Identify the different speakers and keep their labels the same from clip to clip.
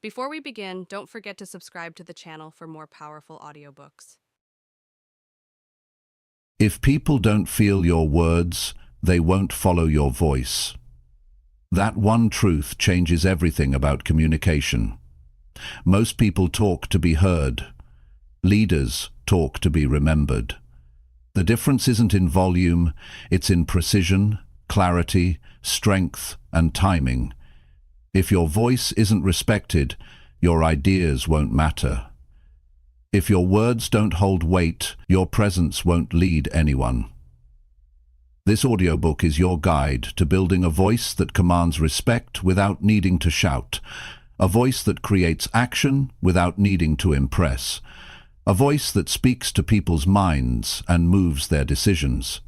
Speaker 1: Before we begin, don't forget to subscribe to the channel for more powerful audiobooks.
Speaker 2: If people don't feel your words, they won't follow your voice. That one truth changes everything about communication. Most people talk to be heard. Leaders talk to be remembered. The difference isn't in volume, it's in precision, clarity, strength, and timing. If your voice isn't respected, your ideas won't matter. If your words don't hold weight, your presence won't lead anyone. This audiobook is your guide to building a voice that commands respect without needing to shout, a voice that creates action without needing to impress, a voice that speaks to people's minds and moves their decisions.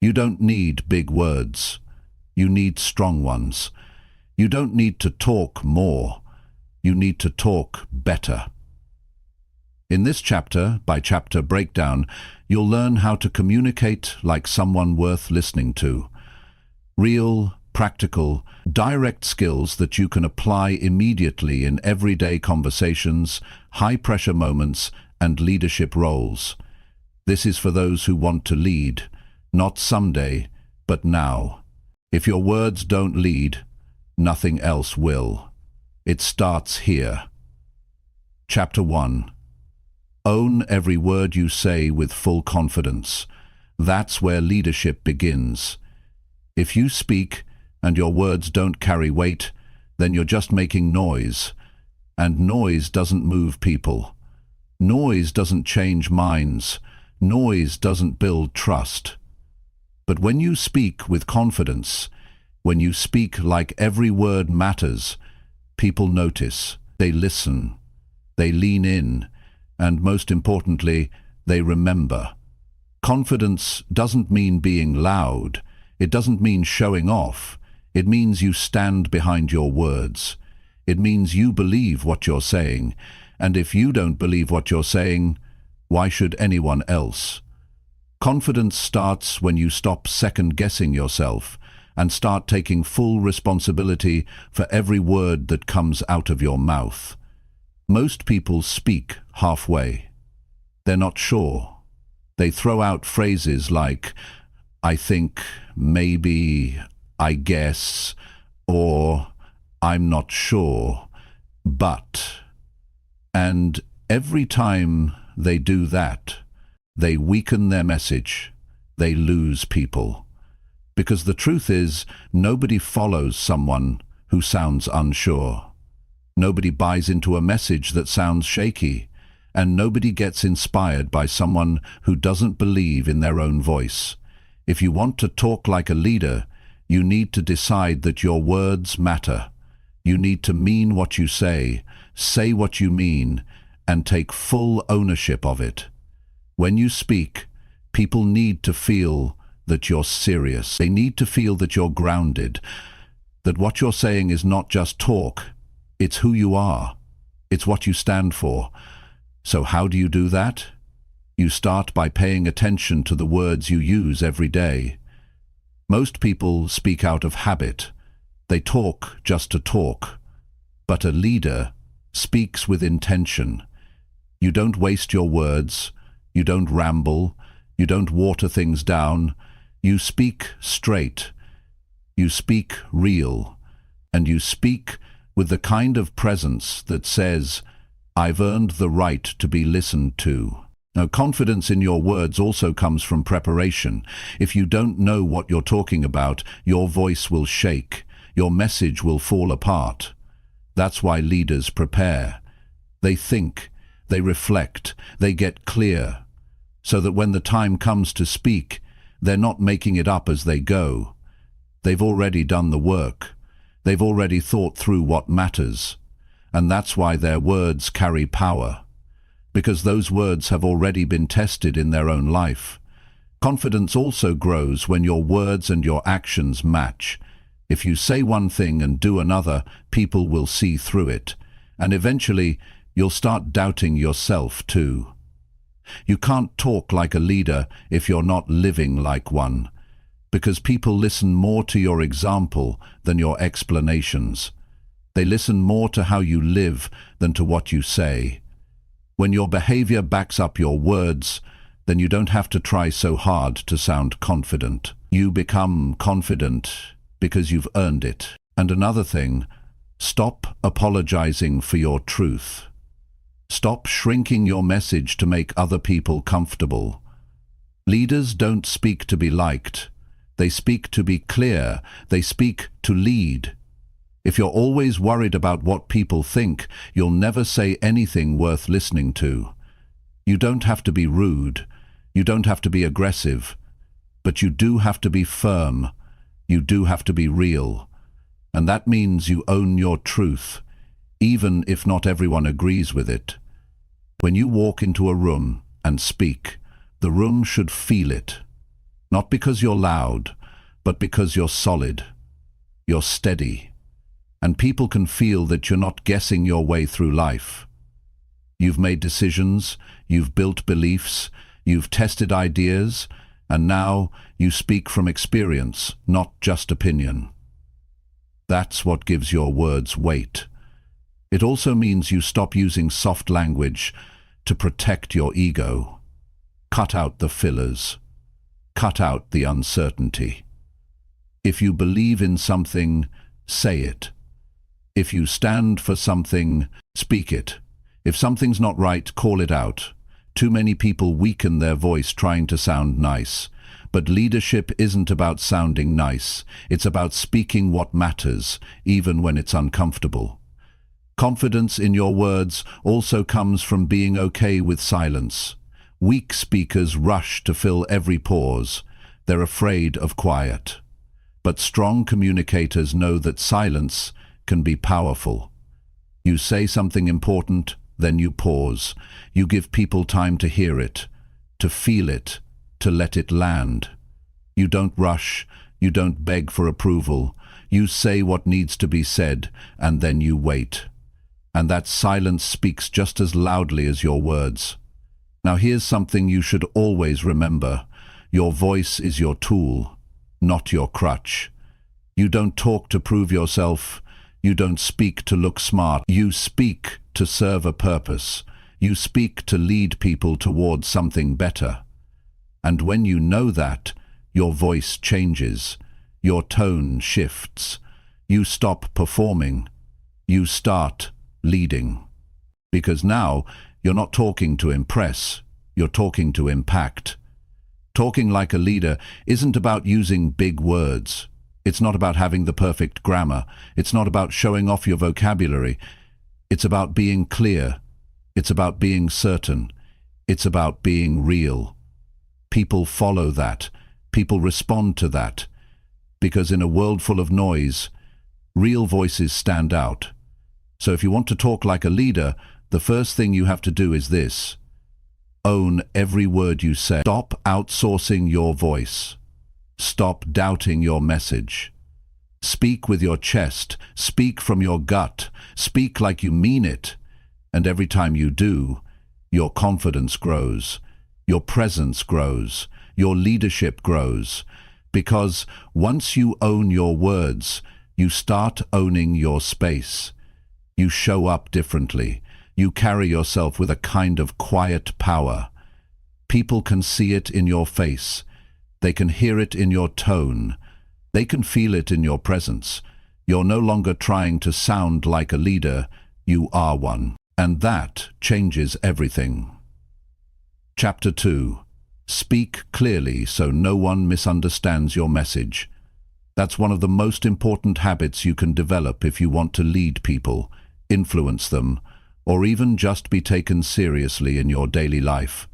Speaker 2: You don't need big words. You need strong ones. You don't need to talk more. You need to talk better. In this chapter-by-chapter breakdown, you'll learn how to communicate like someone worth listening to. Real, practical, direct skills that you can apply immediately in everyday conversations, high-pressure moments, and leadership roles. This is for those who want to lead, not someday, but now. If your words don't lead, nothing else will. It starts here. Chapter 1. Own every word you say with full confidence. That's where leadership begins. If you speak and your words don't carry weight, then you're just making noise. And noise doesn't move people. Noise doesn't change minds. Noise doesn't build trust. But when you speak with confidence, when you speak like every word matters, people notice, they listen, they lean in, and most importantly, they remember. Confidence doesn't mean being loud. It doesn't mean showing off. It means you stand behind your words. It means you believe what you're saying. And if you don't believe what you're saying, why should anyone else? Confidence starts when you stop second-guessing yourself and start taking full responsibility for every word that comes out of your mouth. Most people speak halfway. They're not sure. They throw out phrases like, I think, maybe, I guess, or I'm not sure, but. And every time they do that, they weaken their message. They lose people. Because the truth is, nobody follows someone who sounds unsure. Nobody buys into a message that sounds shaky, and nobody gets inspired by someone who doesn't believe in their own voice. If you want to talk like a leader, you need to decide that your words matter. You need to mean what you say what you mean, and take full ownership of it. When you speak, people need to feel that you're serious. They need to feel that you're grounded, that what you're saying is not just talk. It's who you are. It's what you stand for. So how do you do that? You start by paying attention to the words you use every day. Most people speak out of habit. They talk just to talk. But a leader speaks with intention. You don't waste your words. You don't ramble. You don't water things down. You speak straight. You speak real. And you speak with the kind of presence that says, I've earned the right to be listened to. Now, confidence in your words also comes from preparation. If you don't know what you're talking about, your voice will shake. Your message will fall apart. That's why leaders prepare. They think, they reflect, they get clear, so that when the time comes to speak, they're not making it up as they go. They've already done the work. They've already thought through what matters, and that's why their words carry power, because those words have already been tested in their own life. Confidence also grows when your words and your actions match. If you say one thing and do another, people will see through it, and eventually you'll start doubting yourself too. You can't talk like a leader if you're not living like one, because people listen more to your example than your explanations. They listen more to how you live than to what you say. When your behavior backs up your words, then you don't have to try so hard to sound confident. You become confident because you've earned it. And another thing, stop apologizing for your truth. Stop shrinking your message to make other people comfortable. Leaders don't speak to be liked. They speak to be clear. They speak to lead. If you're always worried about what people think, you'll never say anything worth listening to. You don't have to be rude. You don't have to be aggressive. But you do have to be firm. You do have to be real. And that means you own your truth, even if not everyone agrees with it. When you walk into a room and speak, the room should feel it. Not because you're loud, but because you're solid. You're steady. And people can feel that you're not guessing your way through life. You've made decisions, you've built beliefs, you've tested ideas, and now you speak from experience, not just opinion. That's what gives your words weight. It also means you stop using soft language to protect your ego. Cut out the fillers. Cut out the uncertainty. If you believe in something, say it. If you stand for something, speak it. If something's not right, call it out. Too many people weaken their voice trying to sound nice. But leadership isn't about sounding nice. It's about speaking what matters, even when it's uncomfortable. Confidence in your words also comes from being okay with silence. Weak speakers rush to fill every pause. They're afraid of quiet. But strong communicators know that silence can be powerful. You say something important, then you pause. You give people time to hear it, to feel it, to let it land. You don't rush, you don't beg for approval. You say what needs to be said, and then you wait. And that silence speaks just as loudly as your words. Now here's something you should always remember. Your voice is your tool, not your crutch. You don't talk to prove yourself. You don't speak to look smart. You speak to serve a purpose. You speak to lead people towards something better. And when you know that, your voice changes. Your tone shifts. You stop performing. You start leading. Because now, you're not talking to impress. You're talking to impact. Talking like a leader isn't about using big words. It's not about having the perfect grammar. It's not about showing off your vocabulary. It's about being clear. It's about being certain. It's about being real. People follow that. People respond to that. Because in a world full of noise, real voices stand out. So if you want to talk like a leader, the first thing you have to do is this. Own every word you say. Stop outsourcing your voice. Stop doubting your message. Speak with your chest. Speak from your gut. Speak like you mean it. And every time you do, your confidence grows. Your presence grows. Your leadership grows. Because once you own your words, you start owning your space. You show up differently. You carry yourself with a kind of quiet power. People can see it in your face. They can hear it in your tone. They can feel it in your presence. You're no longer trying to sound like a leader. You are one. And that changes everything. Chapter 2. Speak clearly so no one misunderstands your message. That's one of the most important habits you can develop if you want to lead people, influence them, or even just be taken seriously in your daily life.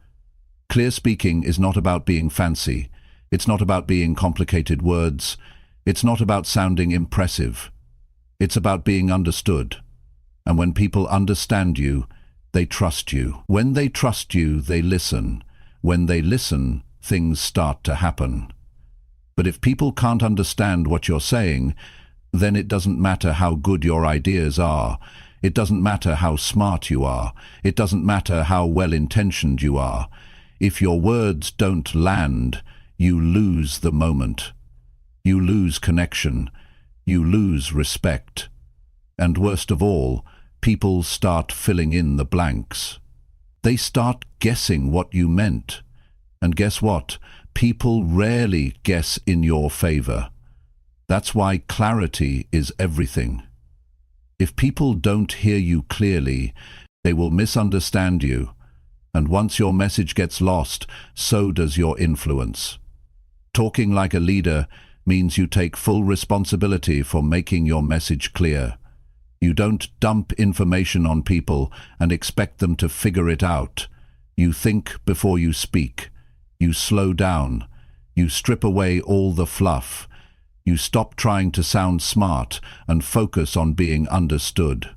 Speaker 2: Clear speaking is not about being fancy. It's not about being complicated words. It's not about sounding impressive. It's about being understood. And when people understand you, they trust you. When they trust you, they listen. When they listen, things start to happen. But if people can't understand what you're saying, then it doesn't matter how good your ideas are. It doesn't matter how smart you are. It doesn't matter how well-intentioned you are. If your words don't land, you lose the moment. You lose connection. You lose respect. And worst of all, people start filling in the blanks. They start guessing what you meant. And guess what? People rarely guess in your favor. That's why clarity is everything. If people don't hear you clearly, they will misunderstand you. And once your message gets lost, so does your influence. Talking like a leader means you take full responsibility for making your message clear. You don't dump information on people and expect them to figure it out. You think before you speak. You slow down. You strip away all the fluff. You stop trying to sound smart and focus on being understood.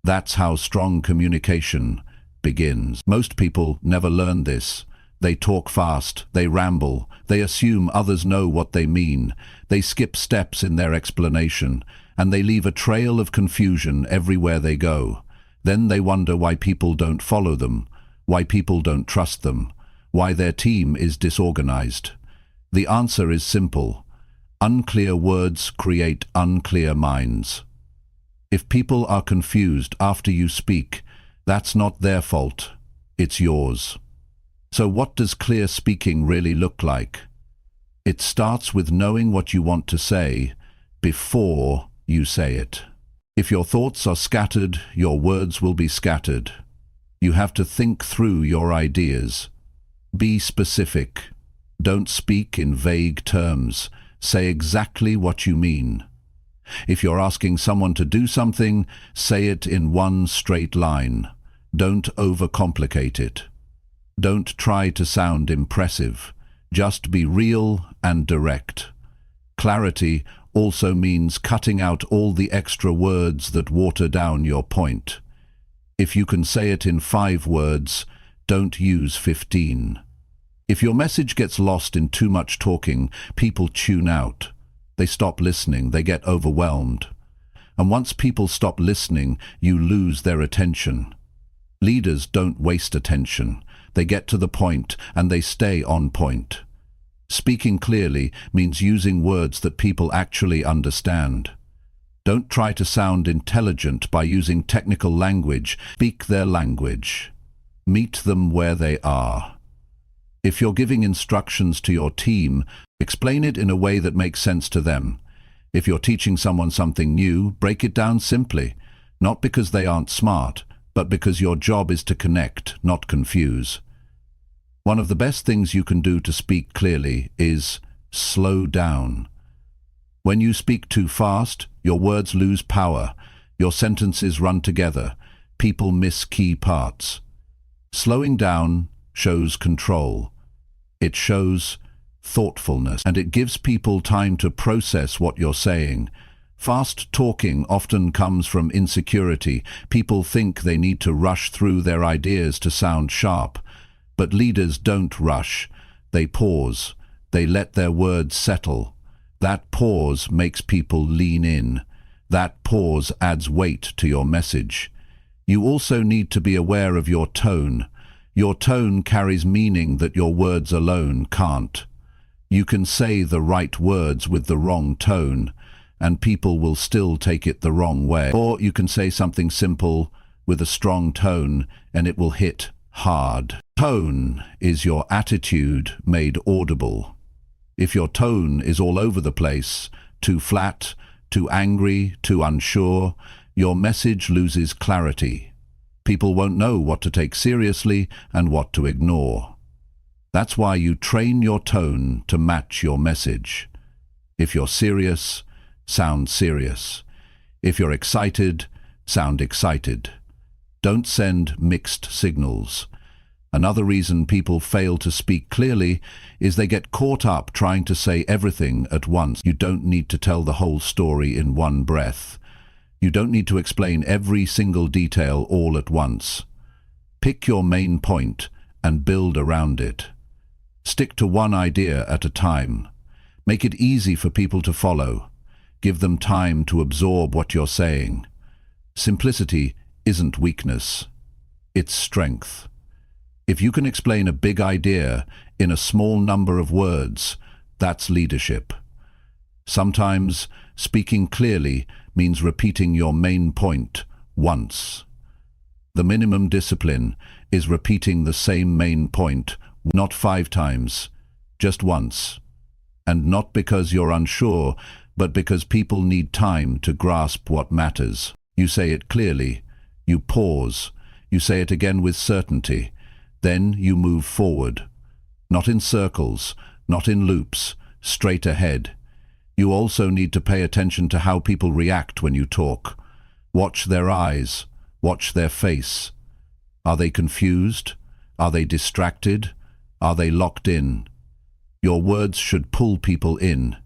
Speaker 2: That's how strong communication begins. Most people never learn this. They talk fast, they ramble, they assume others know what they mean, they skip steps in their explanation, and they leave a trail of confusion everywhere they go. Then they wonder why people don't follow them, why people don't trust them, why their team is disorganized. The answer is simple. Unclear words create unclear minds. If people are confused after you speak, that's not their fault, it's yours. So what does clear speaking really look like? It starts with knowing what you want to say before you say it. If your thoughts are scattered, your words will be scattered. You have to think through your ideas. Be specific. Don't speak in vague terms. Say exactly what you mean. If you're asking someone to do something, say it in one straight line. Don't overcomplicate it. Don't try to sound impressive. Just be real and direct. Clarity also means cutting out all the extra words that water down your point. If you can say it in 5 words, don't use 15. If your message gets lost in too much talking, people tune out. They stop listening, they get overwhelmed. And once people stop listening, you lose their attention. Leaders don't waste attention. They get to the point and they stay on point. Speaking clearly means using words that people actually understand. Don't try to sound intelligent by using technical language. Speak their language. Meet them where they are. If you're giving instructions to your team, explain it in a way that makes sense to them. If you're teaching someone something new, break it down simply, not because they aren't smart, but because your job is to connect, not confuse. One of the best things you can do to speak clearly is slow down. When you speak too fast, your words lose power, your sentences run together, people miss key parts. Slowing down shows control. It shows thoughtfulness, and it gives people time to process what you're saying. Fast talking often comes from insecurity. People think they need to rush through their ideas to sound sharp. But leaders don't rush. They pause. They let their words settle. That pause makes people lean in. That pause adds weight to your message. You also need to be aware of your tone. Your tone carries meaning that your words alone can't. You can say the right words with the wrong tone, and people will still take it the wrong way. Or you can say something simple with a strong tone, and it will hit hard. Tone is your attitude made audible. If your tone is all over the place, too flat, too angry, too unsure, your message loses clarity. People won't know what to take seriously and what to ignore. That's why you train your tone to match your message. If you're serious, sound serious. If you're excited, sound excited. Don't send mixed signals. Another reason people fail to speak clearly is they get caught up trying to say everything at once. You don't need to tell the whole story in one breath. You don't need to explain every single detail all at once. Pick your main point and build around it. Stick to one idea at a time. Make it easy for people to follow. Give them time to absorb what you're saying. Simplicity isn't weakness. It's strength. If you can explain a big idea in a small number of words, that's leadership. Sometimes speaking clearly means repeating your main point once. The minimum discipline is repeating the same main point, not 5 times, just once. And not because you're unsure, but because people need time to grasp what matters. You say it clearly, you pause, you say it again with certainty, then you move forward. Not in circles, not in loops, straight ahead. You also need to pay attention to how people react when you talk. Watch their eyes, watch their face. Are they confused? Are they distracted? Are they locked in? Your words should pull people in.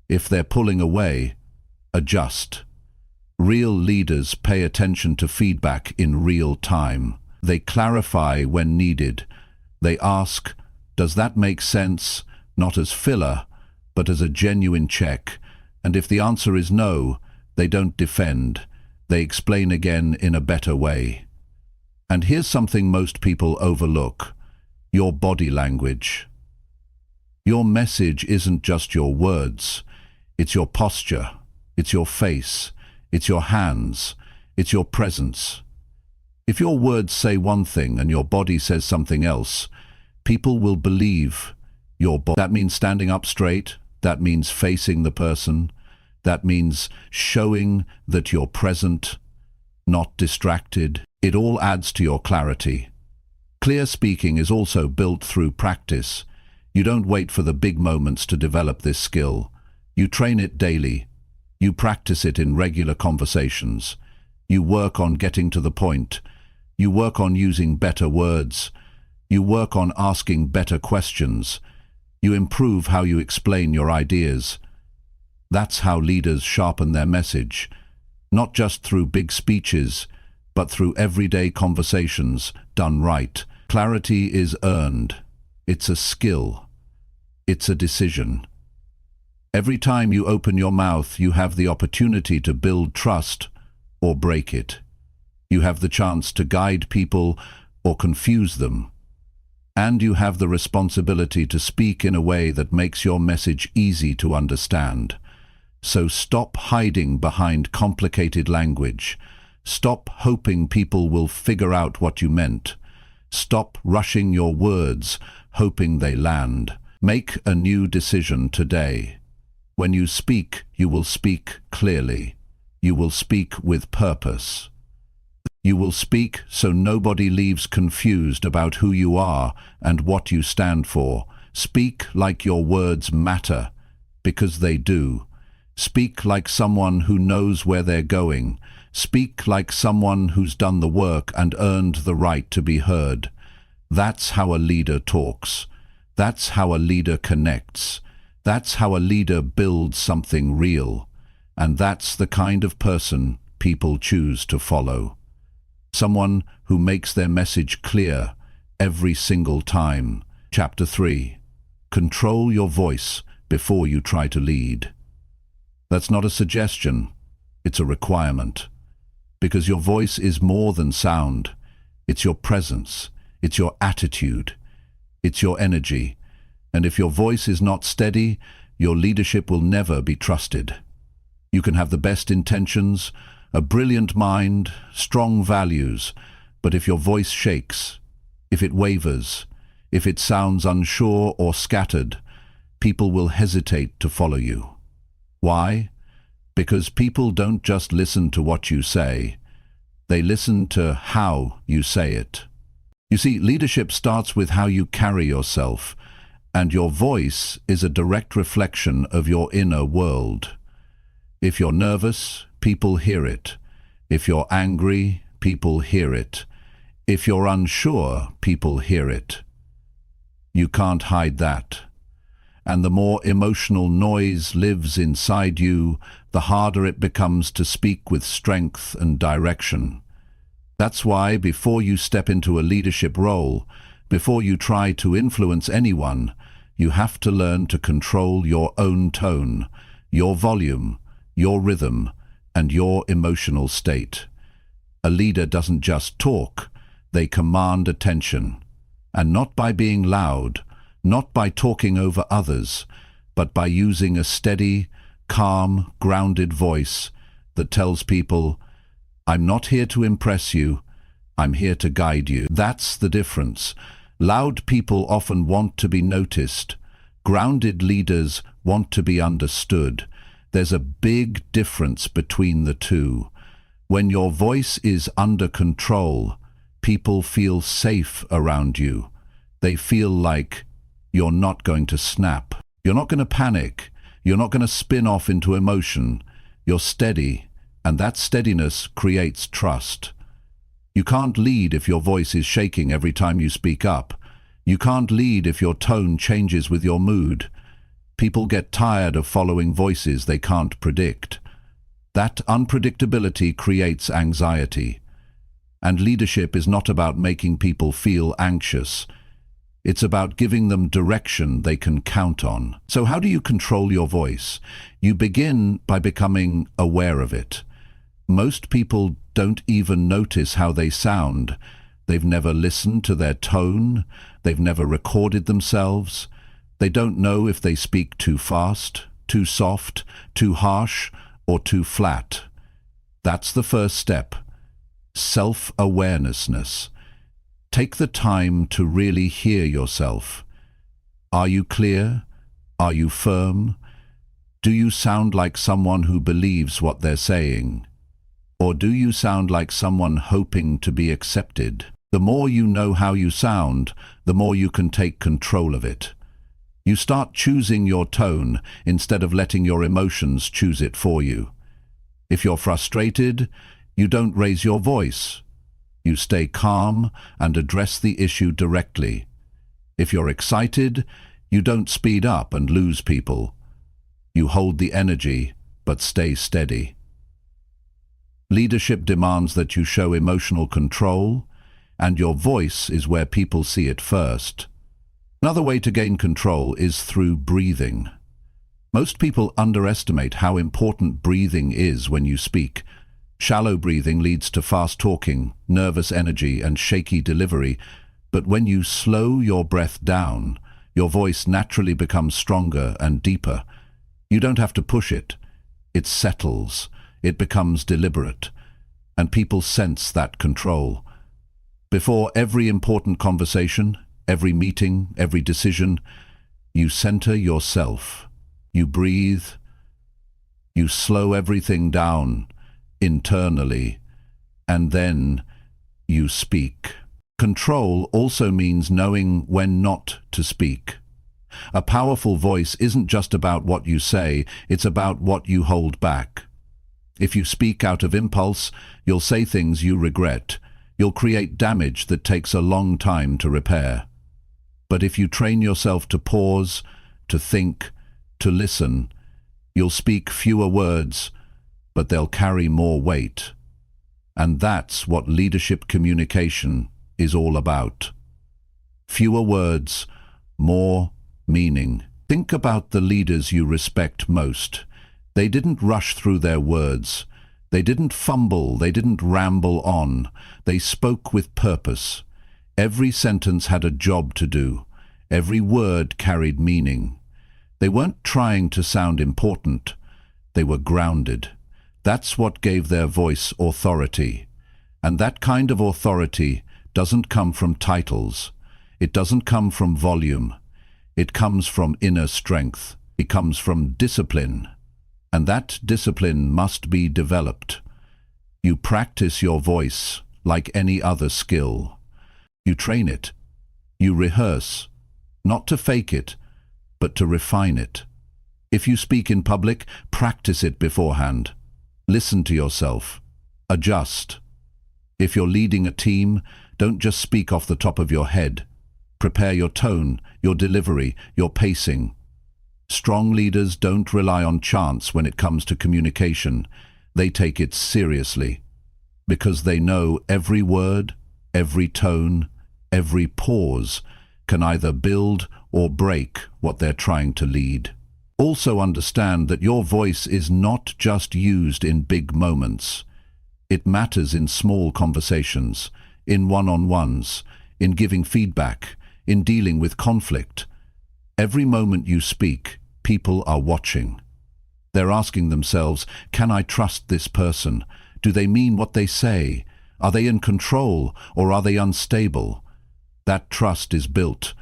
Speaker 2: If they're pulling away, adjust. Real leaders pay attention to feedback in real time. They clarify when needed. They ask, does that make sense? Not as filler, but as a genuine check. And if the answer is no, they don't defend. They explain again in a better way. And here's something most people overlook: your body language. Your message isn't just your words. It's your posture. It's your face. It's your hands. It's your presence. If your words say one thing and your body says something else, people will believe your body. That means standing up straight. That means facing the person. That means showing that you're present, not distracted. It all adds to your clarity. Clear speaking is also built through practice. You don't wait for the big moments to develop this skill. You train it daily. You practice it in regular conversations. You work on getting to the point. You work on using better words. You work on asking better questions. You improve how you explain your ideas. That's how leaders sharpen their message, not just through big speeches, but through everyday conversations done right. Clarity is earned. It's a skill. It's a decision. Every time you open your mouth, you have the opportunity to build trust or break it. You have the chance to guide people or confuse them. And you have the responsibility to speak in a way that makes your message easy to understand. So stop hiding behind complicated language. Stop hoping people will figure out what you meant. Stop rushing your words, hoping they land. Make a new decision today. When you speak, you will speak clearly. You will speak with purpose. You will speak so nobody leaves confused about who you are and what you stand for. Speak like your words matter, because they do. Speak like someone who knows where they're going. Speak like someone who's done the work and earned the right to be heard. That's how a leader talks. That's how a leader connects. That's how a leader builds something real. And that's the kind of person people choose to follow. Someone who makes their message clear every single time. Chapter 3. Control your voice before you try to lead. That's not a suggestion, it's a requirement. Because your voice is more than sound. It's your presence, it's your attitude, it's your energy. And if your voice is not steady, your leadership will never be trusted. You can have the best intentions, a brilliant mind, strong values, but if your voice shakes, if it wavers, if it sounds unsure or scattered, people will hesitate to follow you. Why? Because people don't just listen to what you say, they listen to how you say it. You see, leadership starts with how you carry yourself, and your voice is a direct reflection of your inner world. If you're nervous, people hear it. If you're angry, people hear it. If you're unsure, people hear it. You can't hide that. And the more emotional noise lives inside you, the harder it becomes to speak with strength and direction. That's why before you step into a leadership role, before you try to influence anyone, you have to learn to control your own tone, your volume, your rhythm, and your emotional state. A leader doesn't just talk, they command attention. And not by being loud, not by talking over others, but by using a steady, calm, grounded voice that tells people, "I'm not here to impress you, I'm here to guide you." That's the difference. Loud people often want to be noticed. Grounded leaders want to be understood. There's a big difference between the two. When your voice is under control, people feel safe around you. They feel like you're not going to snap. You're not going to panic. You're not going to spin off into emotion. You're steady, and that steadiness creates trust. You can't lead if your voice is shaking every time you speak up. You can't lead if your tone changes with your mood. People get tired of following voices they can't predict. That unpredictability creates anxiety. And leadership is not about making people feel anxious. It's about giving them direction they can count on. So how do you control your voice? You begin by becoming aware of it. Most people don't even notice how they sound. They've never listened to their tone. They've never recorded themselves. They don't know if they speak too fast, too soft, too harsh, or too flat. That's the first step. Self-awareness. Take the time to really hear yourself. Are you clear? Are you firm? Do you sound like someone who believes what they're saying? Or do you sound like someone hoping to be accepted? The more you know how you sound, the more you can take control of it. You start choosing your tone instead of letting your emotions choose it for you. If you're frustrated, you don't raise your voice. You stay calm and address the issue directly. If you're excited, you don't speed up and lose people. You hold the energy, but stay steady. Leadership demands that you show emotional control, and your voice is where people see it first. Another way to gain control is through breathing. Most people underestimate how important breathing is when you speak. Shallow breathing leads to fast talking, nervous energy, and shaky delivery, but when you slow your breath down, your voice naturally becomes stronger and deeper. You don't have to push it. It settles. It becomes deliberate, and people sense that control. Before every important conversation, every meeting, every decision, you center yourself. You breathe. You slow everything down internally, and then you speak. Control also means knowing when not to speak. A powerful voice isn't just about what you say, it's about what you hold back. If you speak out of impulse, you'll say things you regret. You'll create damage that takes a long time to repair. But if you train yourself to pause, to think, to listen, you'll speak fewer words, but they'll carry more weight. And that's what leadership communication is all about. Fewer words, more meaning. Think about the leaders you respect most. They didn't rush through their words. They didn't fumble. They didn't ramble on. They spoke with purpose. Every sentence had a job to do. Every word carried meaning. They weren't trying to sound important. They were grounded. That's what gave their voice authority. And that kind of authority doesn't come from titles. It doesn't come from volume. It comes from inner strength. It comes from discipline. And that discipline must be developed. You practice your voice like any other skill. You train it. You rehearse, not to fake it, but to refine it. If you speak in public, practice it beforehand. Listen to yourself. Adjust. If you're leading a team, don't just speak off the top of your head. Prepare your tone, your delivery, your pacing. Strong leaders don't rely on chance when it comes to communication. They take it seriously, because they know every word, every tone, every pause can either build or break what they're trying to lead. Also understand that your voice is not just used in big moments. It matters in small conversations, in one-on-ones, in giving feedback, in dealing with conflict. Every moment you speak, people are watching. They're asking themselves, can I trust this person? Do they mean what they say? Are they in control or are they unstable? That trust is built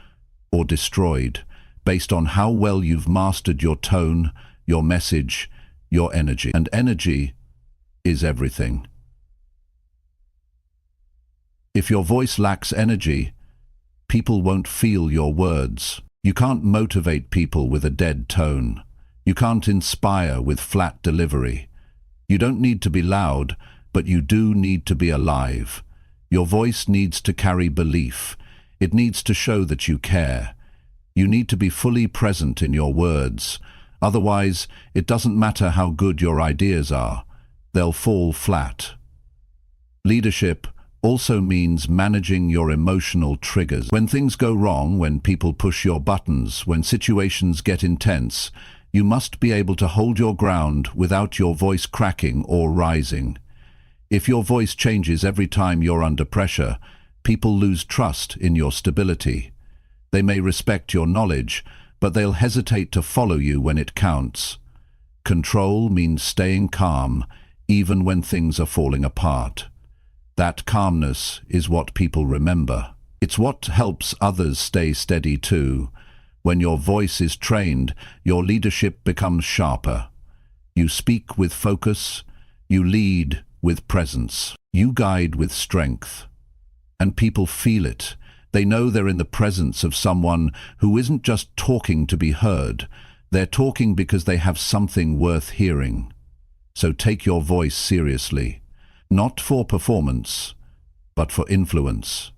Speaker 2: or destroyed based on how well you've mastered your tone, your message, your energy. And energy is everything. If your voice lacks energy, people won't feel your words. You can't motivate people with a dead tone. You can't inspire with flat delivery. You don't need to be loud, but you do need to be alive. Your voice needs to carry belief. It needs to show that you care. You need to be fully present in your words. Otherwise, it doesn't matter how good your ideas are. They'll fall flat. Leadership also means managing your emotional triggers. When things go wrong, when people push your buttons, when situations get intense, you must be able to hold your ground without your voice cracking or rising. If your voice changes every time you're under pressure, people lose trust in your stability. They may respect your knowledge, but they'll hesitate to follow you when it counts. Control means staying calm, even when things are falling apart. That calmness is what people remember. It's what helps others stay steady too. When your voice is trained, your leadership becomes sharper. You speak with focus, you lead with presence, you guide with strength. And people feel it. They know they're in the presence of someone who isn't just talking to be heard. They're talking because they have something worth hearing. So take your voice seriously. Not for performance, but for influence.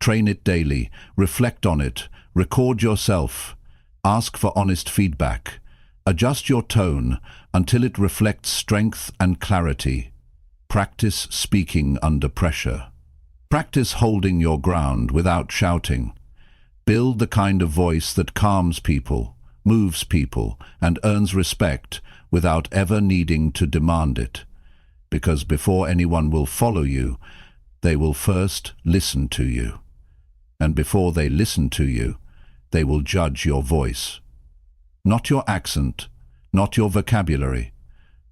Speaker 2: Train it daily, reflect on it, record yourself, ask for honest feedback. Adjust your tone until it reflects strength and clarity. Practice speaking under pressure. Practice holding your ground without shouting. Build the kind of voice that calms people, moves people, and earns respect without ever needing to demand it. Because before anyone will follow you, they will first listen to you. And before they listen to you, they will judge your voice. Not your accent, not your vocabulary,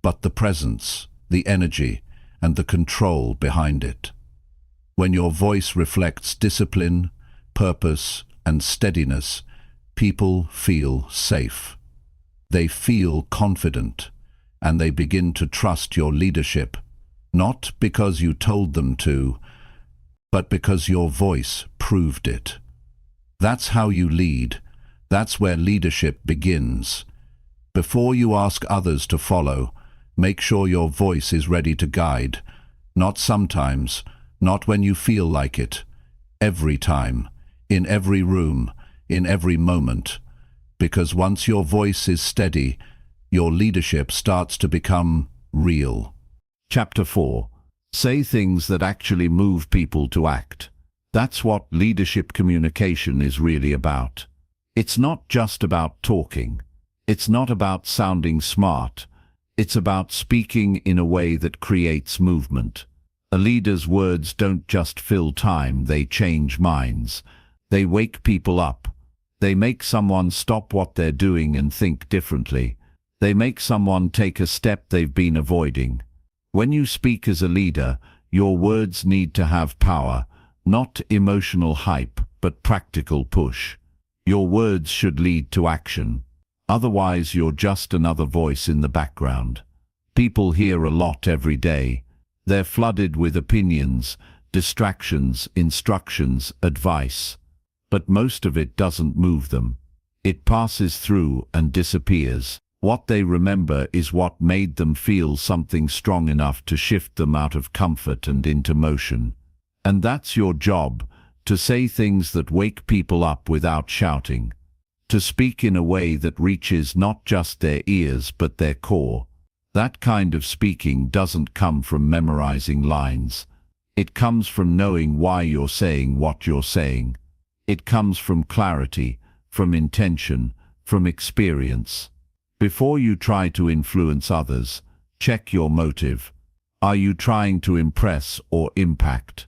Speaker 2: but the presence, the energy, and the control behind it. When your voice reflects discipline, purpose, and steadiness, people feel safe. They feel confident, and they begin to trust your leadership, not because you told them to, but because your voice proved it. That's how you lead. That's where leadership begins. Before you ask others to follow, make sure your voice is ready to guide. Not sometimes, not when you feel like it. Every time, in every room, in every moment. Because once your voice is steady, your leadership starts to become real.
Speaker 3: Chapter 4. Say things that actually move people to act. That's what leadership communication is really about. It's not just about talking. It's not about sounding smart. It's about speaking in a way that creates movement. A leader's words don't just fill time, they change minds. They wake people up. They make someone stop what they're doing and think differently. They make someone take a step they've been avoiding. When you speak as a leader, your words need to have power, not emotional hype, but practical push. Your words should lead to action. Otherwise, you're just another voice in the background. People hear a lot every day. They're flooded with opinions, distractions, instructions, advice. But most of it doesn't move them. It passes through and disappears. What they remember is what made them feel something strong enough to shift them out of comfort and into motion. And that's your job, to say things that wake people up without shouting. To speak in a way that reaches not just their ears but their core. That kind of speaking doesn't come from memorizing lines. It comes from knowing why you're saying what you're saying. It comes from clarity, from intention, from experience. Before you try to influence others, check your motive. Are you trying to impress or impact?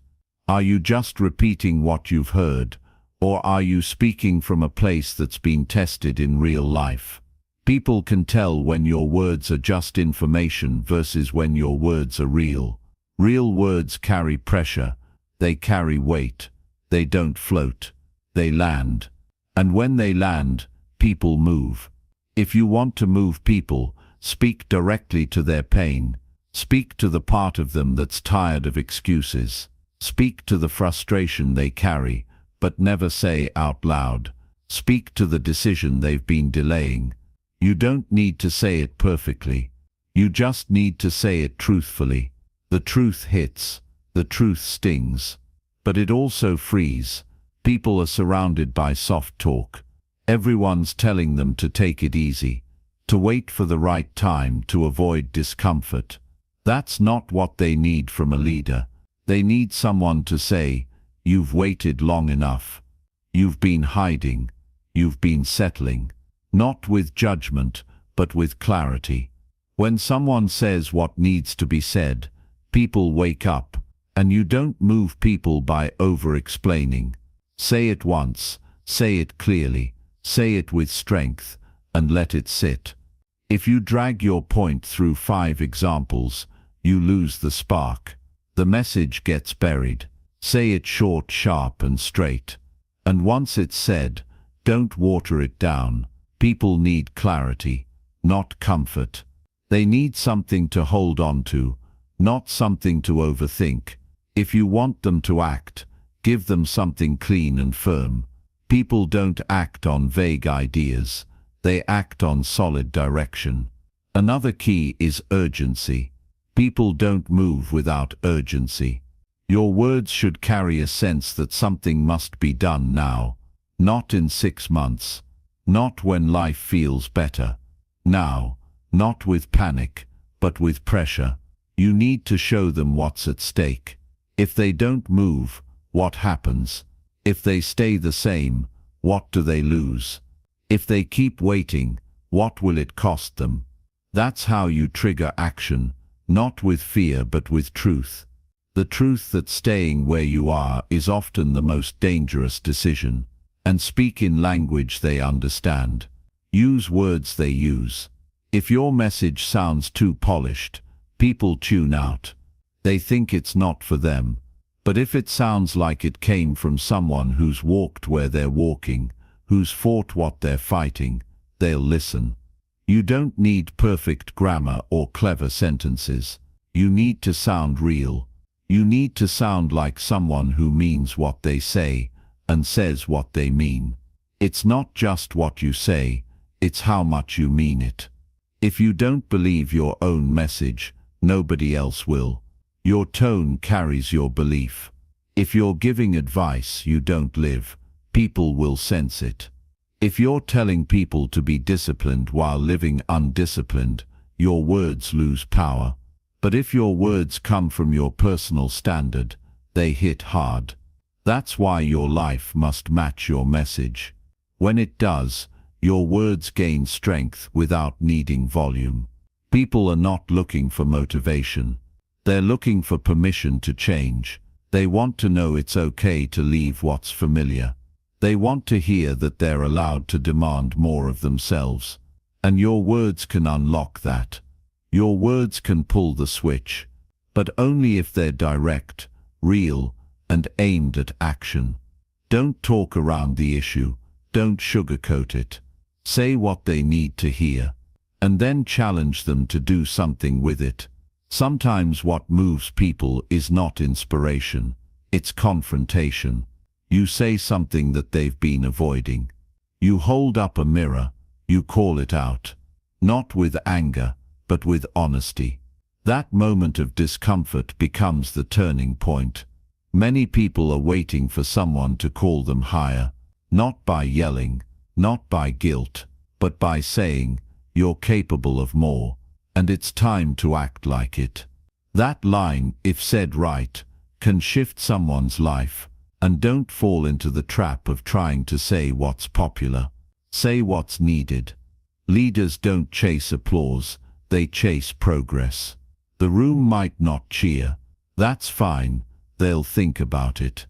Speaker 3: Are you just repeating what you've heard? Or are you speaking from a place that's been tested in real life? People can tell when your words are just information versus when your words are real. Real words carry pressure, they carry weight, they don't float, they land. And when they land, people move. If you want to move people, speak directly to their pain. Speak to the part of them that's tired of excuses. Speak to the frustration they carry, but never say out loud. Speak to the decision they've been delaying. You don't need to say it perfectly. You just need to say it truthfully. The truth hits. The truth stings. But it also frees. People are surrounded by soft talk. Everyone's telling them to take it easy, to wait for the right time, to avoid discomfort. That's not what they need from a leader. They need someone to say, "You've waited long enough. You've been hiding. You've been settling." Not with judgment, but with clarity. When someone says what needs to be said, people wake up, and you don't move people by over-explaining. Say it once, say it clearly, say it with strength, and let it sit. If you drag your point through 5 examples, you lose the spark. The message gets buried. Say it short, sharp, and straight. And once it's said, don't water it down. People need clarity, not comfort. They need something to hold on to, not something to overthink. If you want them to act, give them something clean and firm. People don't act on vague ideas. They act on solid direction. Another key is urgency. People don't move without urgency. Your words should carry a sense that something must be done now, not in 6 months. Not when life feels better. Now, not with panic, but with pressure. You need to show them what's at stake. If they don't move, what happens? If they stay the same, what do they lose? If they keep waiting, what will it cost them? That's how you trigger action, not with fear but with truth. The truth that staying where you are is often the most dangerous decision. And speak in language they understand. Use words they use. If your message sounds too polished, people tune out. They think it's not for them. But if it sounds like it came from someone who's walked where they're walking, who's fought what they're fighting, they'll listen. You don't need perfect grammar or clever sentences. You need to sound real. You need to sound like someone who means what they say and says what they mean. It's not just what you say, it's how much you mean it. If you don't believe your own message, nobody else will. Your tone carries your belief. If you're giving advice you don't live, people will sense it. If you're telling people to be disciplined while living undisciplined, your words lose power. But if your words come from your personal standard, they hit hard. That's why your life must match your message. When it does, your words gain strength without needing volume. People are not looking for motivation. They're looking for permission to change. They want to know it's okay to leave what's familiar. They want to hear that they're allowed to demand more of themselves. And your words can unlock that. Your words can pull the switch, but only if they're direct, real, and aimed at action. Don't talk around the issue. Don't sugarcoat it. Say what they need to hear, and then challenge them to do something with it. Sometimes what moves people is not inspiration, it's confrontation. You say something that they've been avoiding. You hold up a mirror, you call it out, not with anger, but with honesty. That moment of discomfort becomes the turning point. Many people are waiting for someone to call them higher, not by yelling, not by guilt, but by saying, "You're capable of more, and it's time to act like it." That line, if said right, can shift someone's life. And don't fall into the trap of trying to say what's popular. Say what's needed. Leaders don't chase applause, they chase progress. The room might not cheer. That's fine. They'll think about it.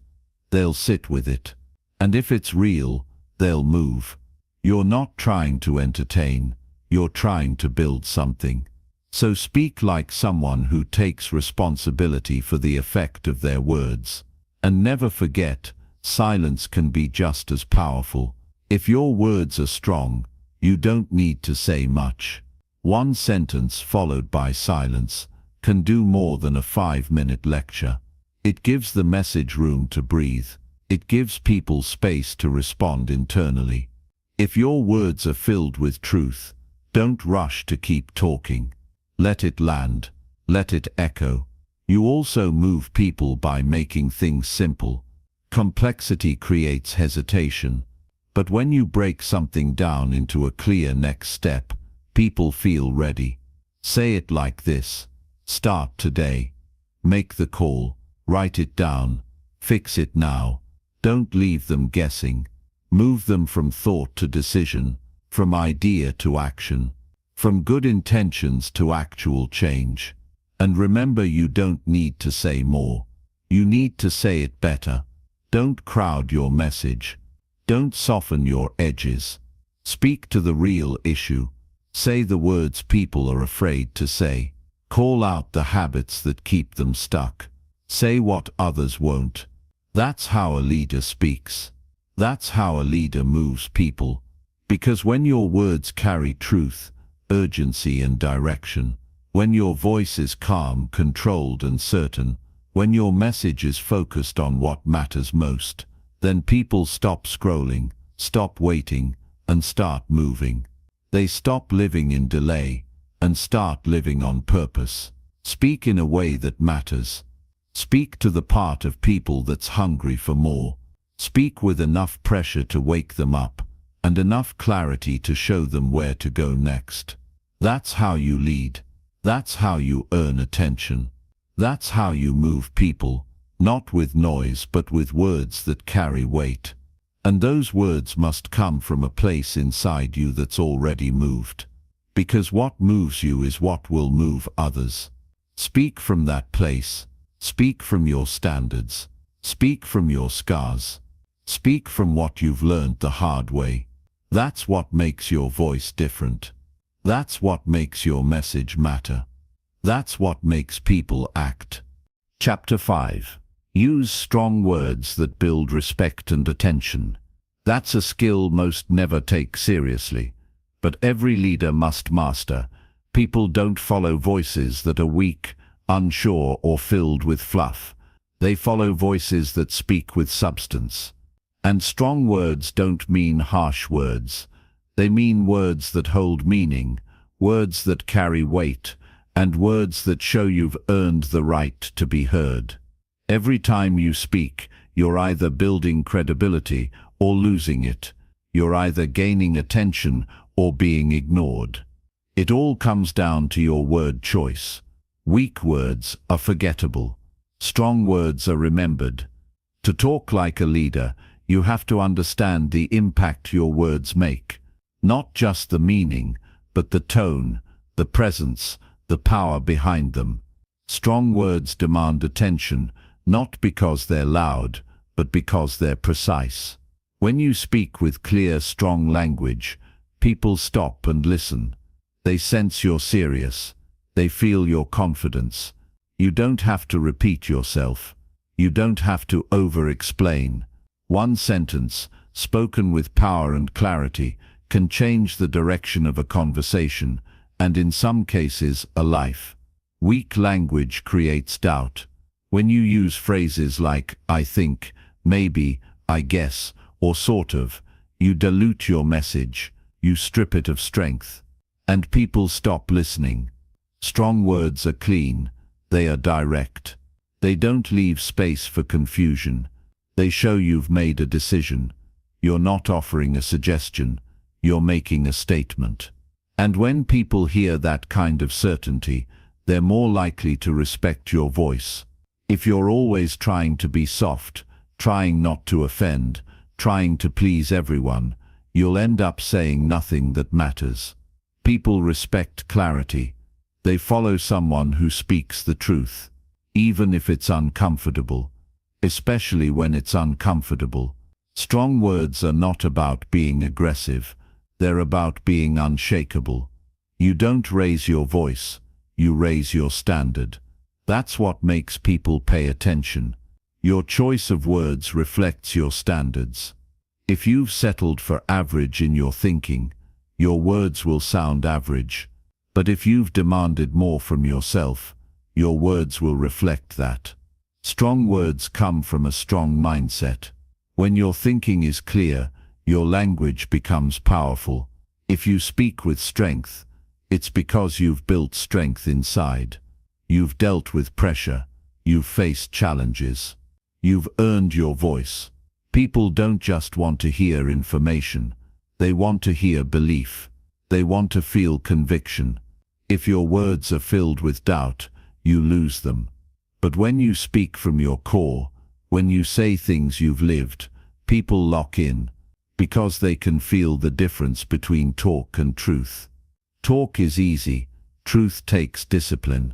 Speaker 3: They'll sit with it. And if it's real, they'll move. You're not trying to entertain. you're trying to build something. So speak like someone who takes responsibility for the effect of their words. And never forget, silence can be just as powerful. If your words are strong, you don't need to say much. One sentence followed by silence can do more than a 5-minute lecture. It gives the message room to breathe. It gives people space to respond internally. If your words are filled with truth, don't rush to keep talking. Let it land. Let it echo. You also move people by making things simple. Complexity creates hesitation. But when you break something down into a clear next step, people feel ready. Say it like this. Start today. Make the call. Write it down. Fix it now. Don't leave them guessing. Move them from thought to decision, from idea to action, from good intentions to actual change. And remember, you don't need to say more. You need to say it better. Don't crowd your message. Don't soften your edges. Speak to the real issue. Say the words people are afraid to say. Call out the habits that keep them stuck. Say what others won't. That's how a leader speaks. That's how a leader moves people. Because when your words carry truth, urgency and direction, when your voice is calm, controlled and certain, when your message is focused on what matters most, then people stop scrolling, stop waiting, and start moving. They stop living in delay and start living on purpose. Speak in a way that matters. Speak to the part of people that's hungry for more. Speak with enough pressure to wake them up, and enough clarity to show them where to go next. That's how you lead. That's how you earn attention. That's how you move people, not with noise but with words that carry weight. And those words must come from a place inside you that's already moved. Because what moves you is what will move others. Speak from that place. Speak from your standards. Speak from your scars. Speak from what you've learned the hard way. That's what makes your voice different. That's what makes your message matter. That's what makes people act. Chapter 5. Use strong words that build respect and attention. That's a skill most never take seriously, but every leader must master. People don't follow voices that are weak, unsure, or filled with fluff. They follow voices that speak with substance. And strong words don't mean harsh words. They mean words that hold meaning, words that carry weight, and words that show you've earned the right to be heard. Every time you speak, you're either building credibility or losing it. You're either gaining attention or being ignored. It all comes down to your word choice. Weak words are forgettable. Strong words are remembered. To talk like a leader, you have to understand the impact your words make. Not just the meaning, but the tone, the presence, the power behind them. Strong words demand attention, not because they're loud, but because they're precise. When you speak with clear, strong language, people stop and listen. They sense you're serious. They feel your confidence. You don't have to repeat yourself. You don't have to over-explain. One sentence, spoken with power and clarity, can change the direction of a conversation, and in some cases, a life. Weak language creates doubt. When you use phrases like, I think, maybe, I guess, or sort of, you dilute your message, you strip it of strength, and people stop listening. Strong words are clean, they are direct. They don't leave space for confusion. They show you've made a decision. You're not offering a suggestion, you're making a statement. And when people hear that kind of certainty, they're more likely to respect your voice. If you're always trying to be soft, trying not to offend, trying to please everyone, you'll end up saying nothing that matters. People respect clarity. They follow someone who speaks the truth, even if it's uncomfortable. Especially when it's uncomfortable. Strong words are not about being aggressive. They're about being unshakable. You don't raise your voice, you raise your standard. That's what makes people pay attention. Your choice of words reflects your standards. If you've settled for average in your thinking, your words will sound average. But if you've demanded more from yourself, your words will reflect that. Strong words come from a strong mindset. When your thinking is clear, your language becomes powerful. If you speak with strength, it's because you've built strength inside. You've dealt with pressure. You've faced challenges. You've earned your voice. People don't just want to hear information. They want to hear belief. They want to feel conviction. If your words are filled with doubt, you lose them. But when you speak from your core, when you say things you've lived, people lock in, because they can feel the difference between talk and truth. Talk is easy, truth takes discipline.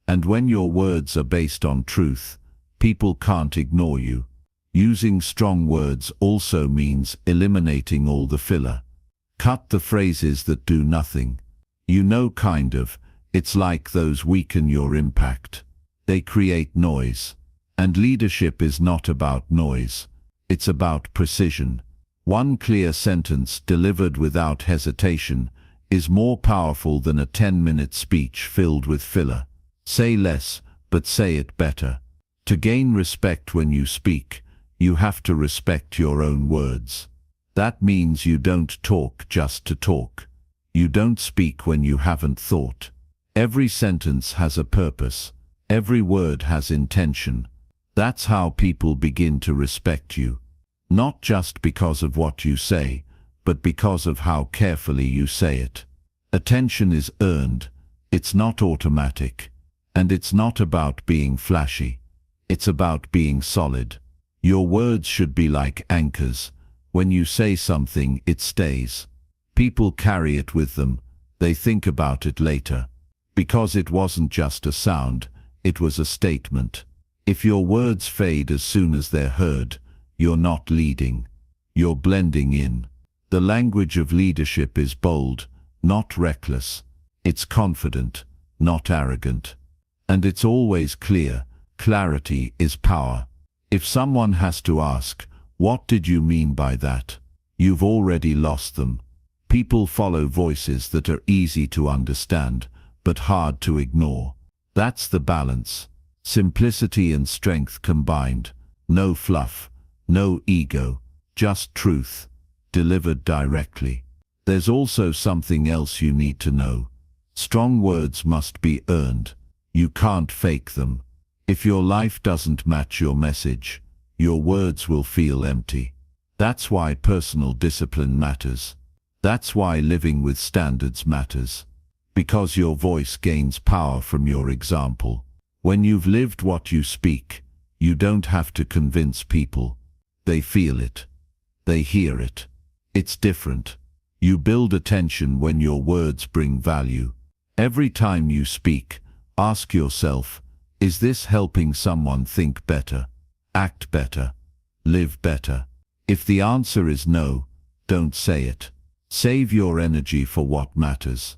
Speaker 3: And when your words are based on truth, people can't ignore you. Using strong words also means eliminating all the filler. Cut the phrases that do nothing. You know, kind of, it's like those weaken your impact. They create noise. And leadership is not about noise. It's about precision. One clear sentence delivered without hesitation is more powerful than a 10-minute speech filled with filler. Say less, but say it better. To gain respect when you speak, you have to respect your own words. That means you don't talk just to talk. You don't speak when you haven't thought. Every sentence has a purpose. Every word has intention. That's how people begin to respect you. Not just because of what you say, but because of how carefully you say it. Attention is earned. It's not automatic. And it's not about being flashy. It's about being solid. Your words should be like anchors. When you say something, it stays. People carry it with them. They think about it later. Because it wasn't just a sound, it was a statement. If your words fade as soon as they're heard, you're not leading. You're blending in. The language of leadership is bold, not reckless. It's confident, not arrogant. And it's always clear. Clarity is power. If someone has to ask, "What did you mean by that?" you've already lost them. People follow voices that are easy to understand, but hard to ignore. That's the balance. Simplicity and strength combined. No fluff, no ego, just truth, delivered directly. There's also something else you need to know. Strong words must be earned. You can't fake them. If your life doesn't match your message, your words will feel empty. That's why personal discipline matters. That's why living with standards matters. Because your voice gains power from your example. When you've lived what you speak, you don't have to convince people. They feel it. They hear it. It's different. You build attention when your words bring value. Every time you speak, ask yourself, is this helping someone think better, act better, live better? If the answer is no, don't say it. Save your energy for what matters.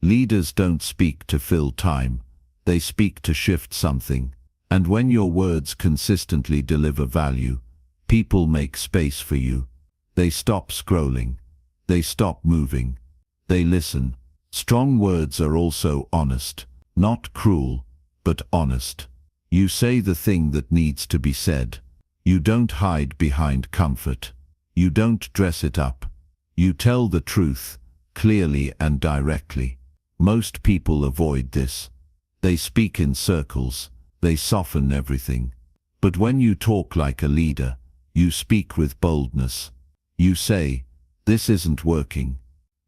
Speaker 3: Leaders don't speak to fill time. They speak to shift something. And when your words consistently deliver value, people make space for you. They stop scrolling. They stop moving. They listen. Strong words are also honest, not cruel, but honest. You say the thing that needs to be said. You don't hide behind comfort. You don't dress it up. You tell the truth, clearly and directly. Most people avoid this. They speak in circles. They soften everything. But when you talk like a leader, you speak with boldness. You say, "This isn't working."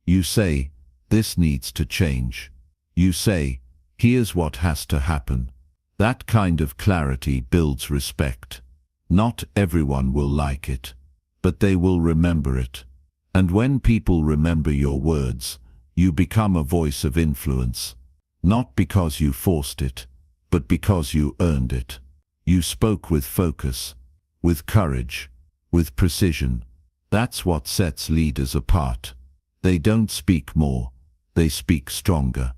Speaker 3: You say, "This needs to change." You say, "Here's what has to happen." That kind of clarity builds respect. Not everyone will like it, but they will remember it. And when people remember your words, you become a voice of influence. Not because you forced it, but because you earned it. You spoke with focus, with courage, with precision. That's what sets leaders apart. They don't speak more. they speak stronger.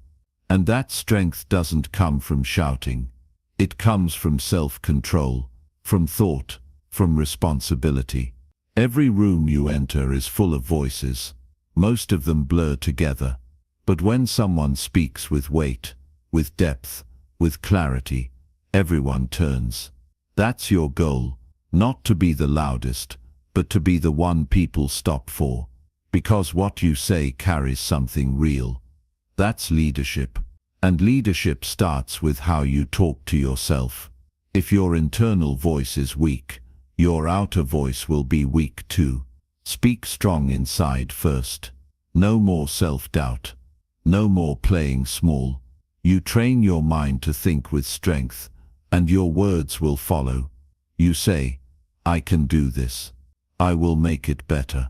Speaker 3: And that strength doesn't come from shouting. It comes from self-control, from thought, from responsibility. Every room you enter is full of voices. Most of them blur together. But when someone speaks with weight, with depth, with clarity, everyone turns. That's your goal, not to be the loudest, but to be the one people stop for. Because what you say carries something real. That's leadership. And leadership starts with how you talk to yourself. If your internal voice is weak, your outer voice will be weak too. Speak strong inside first. No more self-doubt. No more playing small. You train your mind to think with strength, and your words will follow. You say, I can do this. I will make it better.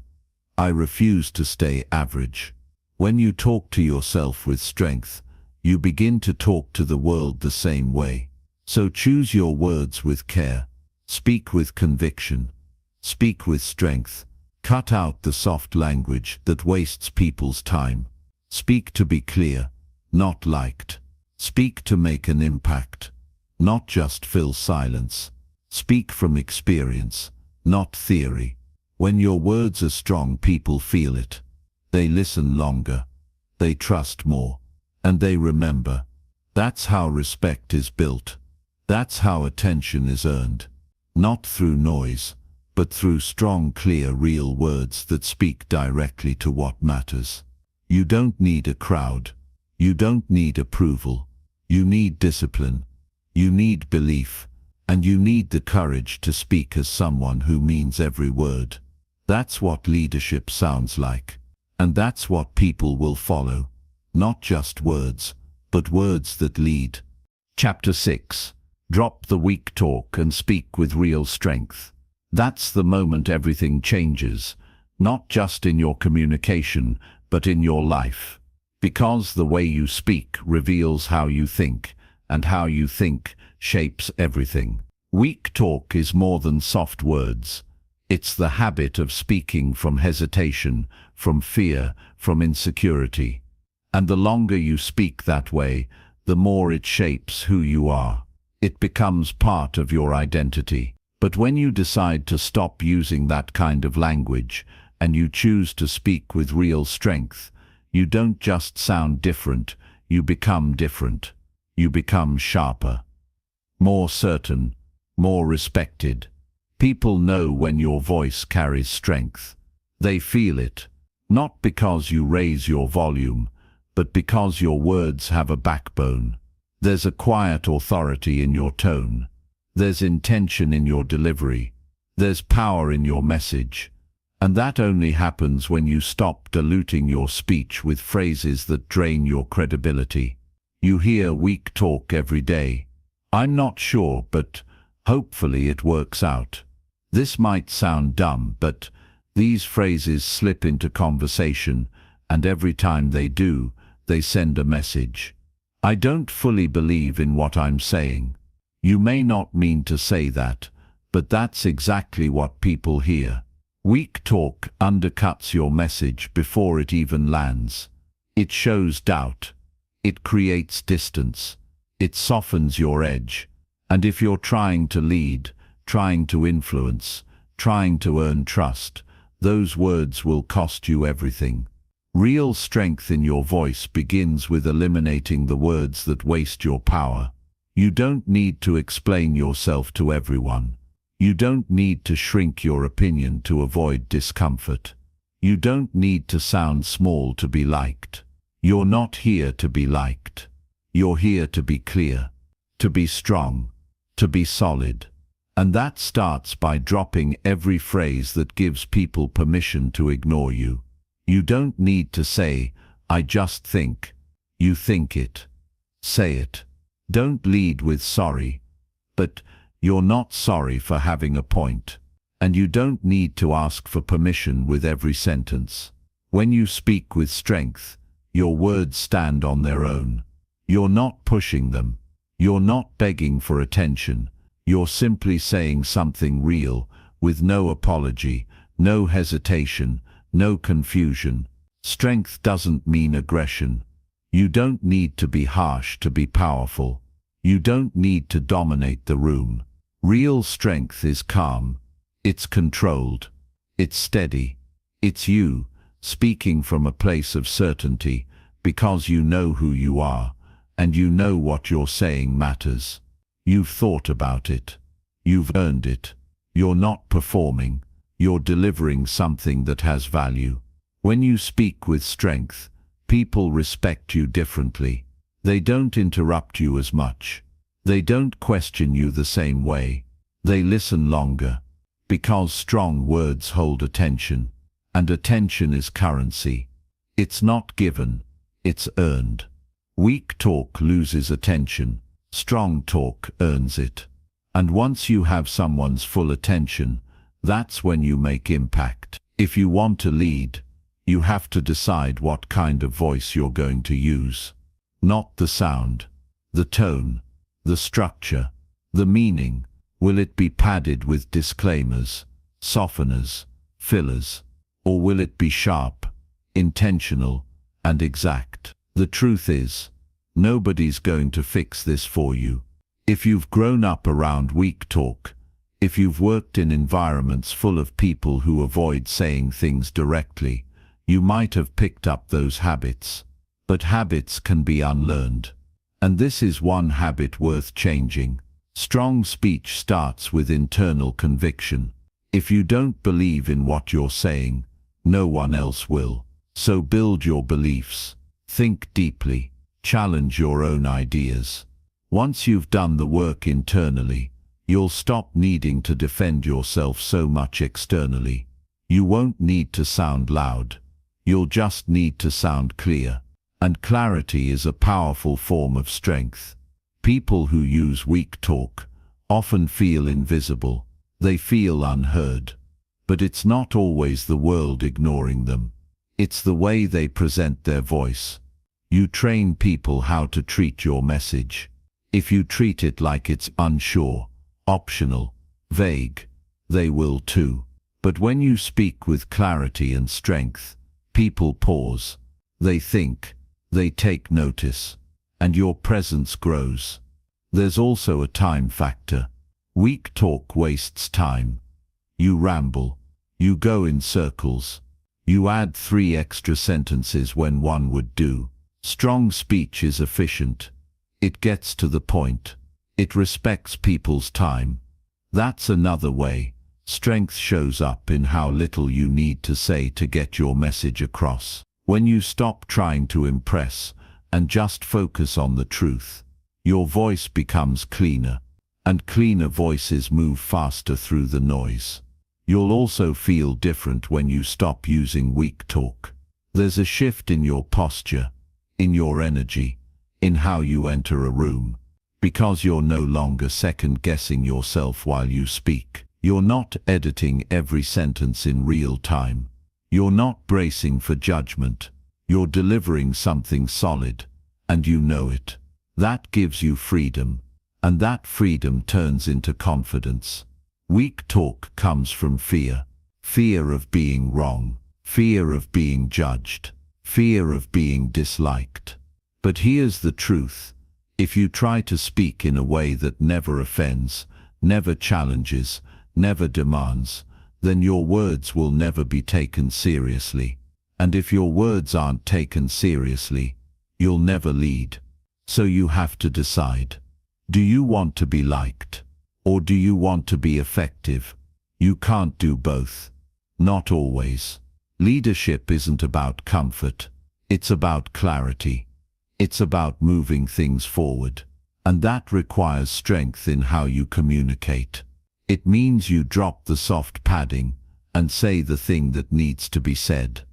Speaker 3: I refuse to stay average. When you talk to yourself with strength, you begin to talk to the world the same way. So choose your words with care. Speak with conviction. Speak with strength. Cut out the soft language that wastes people's time. Speak to be clear, not liked. Speak to make an impact, not just fill silence. Speak from experience, not theory. When your words are strong, people feel it. They listen longer. They trust more. And they remember. That's how respect is built. That's how attention is earned. Not through noise, but through strong, clear, real words that speak directly to what matters. You don't need a crowd. You don't need approval. You need discipline. You need belief. And you need the courage to speak as someone who means every word. That's what leadership sounds like. And that's what people will follow. Not just words, but words that lead. Chapter 6. Drop the weak talk and speak with real strength. That's the moment everything changes, not just in your communication, but in your life. Because the way you speak reveals how you think, and how you think shapes everything. Weak talk is more than soft words. It's the habit of speaking from hesitation, from fear, from insecurity. And the longer you speak that way, the more it shapes who you are. It becomes part of your identity. But when you decide to stop using that kind of language, and you choose to speak with real strength, you don't just sound different, you become different. You become sharper, more certain, more respected. People know when your voice carries strength. They feel it, not because you raise your volume, but because your words have a backbone. There's a quiet authority in your tone. There's intention in your delivery. There's power in your message. And that only happens when you stop diluting your speech with phrases that drain your credibility. You hear weak talk every day. I'm not sure, but hopefully it works out. This might sound dumb, but these phrases slip into conversation, and every time they do, they send a message. I don't fully believe in what I'm saying. You may not mean to say that, but that's exactly what people hear. Weak talk undercuts your message before it even lands. It shows doubt. It creates distance. It softens your edge. And if you're trying to lead, trying to influence, trying to earn trust, those words will cost you everything. Real strength in your voice begins with eliminating the words that waste your power. You don't need to explain yourself to everyone. You don't need to shrink your opinion to avoid discomfort. You don't need to sound small to be liked. You're not here to be liked. You're here to be clear, to be strong, to be solid. And that starts by dropping every phrase that gives people permission to ignore you. You don't need to say, I just think. You think it. Say it. Don't lead with sorry. But you're not sorry for having a point. And you don't need to ask for permission with every sentence. When you speak with strength, your words stand on their own. You're not pushing them. You're not begging for attention. You're simply saying something real, with no apology, no hesitation, no confusion. Strength doesn't mean aggression. You don't need to be harsh to be powerful. You don't need to dominate the room. Real strength is calm. It's controlled. It's steady. It's you, speaking from a place of certainty, because you know who you are, and you know what you're saying matters. You've thought about it. You've earned it. You're not performing. You're delivering something that has value. When you speak with strength, people respect you differently. They don't interrupt you as much. They don't question you the same way. They listen longer. Because strong words hold attention. And attention is currency. It's not given. It's earned. Weak talk loses attention. Strong talk earns it. And once you have someone's full attention, that's when you make impact. If you want to lead, you have to decide what kind of voice you're going to use. Not the sound, the tone, the structure, the meaning. Will it be padded with disclaimers, softeners, fillers, or will it be sharp, intentional, and exact? The truth is, nobody's going to fix this for you. If you've grown up around weak talk, if you've worked in environments full of people who avoid saying things directly, you might have picked up those habits. But habits can be unlearned. And this is one habit worth changing. Strong speech starts with internal conviction. If you don't believe in what you're saying, no one else will. So build your beliefs. Think deeply. Challenge your own ideas. Once you've done the work internally, you'll stop needing to defend yourself so much externally. You won't need to sound loud. You'll just need to sound clear. And clarity is a powerful form of strength. People who use weak talk often feel invisible. They feel unheard. But it's not always the world ignoring them. It's the way they present their voice. You train people how to treat your message. If you treat it like it's unsure, optional, vague, they will too. But when you speak with clarity and strength, people pause. They think. They take notice. And your presence grows. There's also a time factor. Weak talk wastes time. You ramble. You go in circles. You add 3 extra sentences when one would do. Strong speech is efficient. It gets to the point. It respects people's time. That's another way. Strength shows up in how little you need to say to get your message across. When you stop trying to impress and just focus on the truth, your voice becomes cleaner, and cleaner voices move faster through the noise. You'll also feel different when you stop using weak talk. There's a shift in your posture, in your energy, in how you enter a room, because you're no longer second-guessing yourself while you speak. You're not editing every sentence in real time. You're not bracing for judgment. You're delivering something solid, and you know it. That gives you freedom, and that freedom turns into confidence. Weak talk comes from fear. Fear of being wrong. Fear of being judged. Fear of being disliked. But here's the truth. If you try to speak in a way that never offends, never challenges, never demands, then your words will never be taken seriously. And if your words aren't taken seriously, you'll never lead. So you have to decide. Do you want to be liked? Or do you want to be effective? You can't do both. Not always. Leadership isn't about comfort. It's about clarity. It's about moving things forward. And that requires strength in how you communicate. It means you drop the soft padding and say the thing that needs to be said.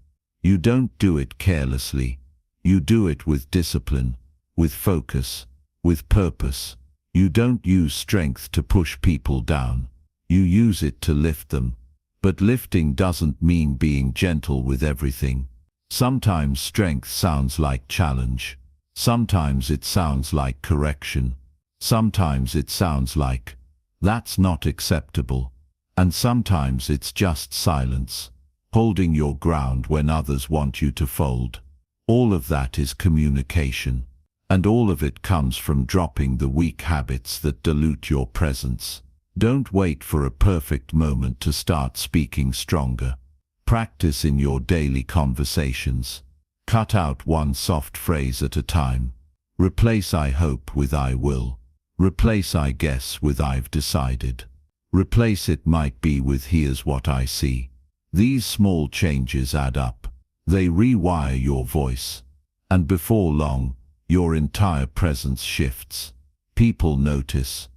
Speaker 3: You don't do it carelessly. You do it with discipline, with focus, with purpose. You don't use strength to push people down. You use it to lift them. But lifting doesn't mean being gentle with everything. Sometimes strength sounds like challenge. Sometimes it sounds like correction. Sometimes it sounds like, "That's not acceptable." And sometimes it's just silence. holding your ground when others want you to fold. All of that is communication. And all of it comes from dropping the weak habits that dilute your presence. Don't wait for a perfect moment to start speaking stronger. Practice in your daily conversations. Cut out one soft phrase at a time. Replace "I hope" with "I will." Replace "I guess" with "I've decided." Replace "it might be" with "here's what I see." These small changes add up. They rewire your voice. And before long, your entire presence shifts. People notice,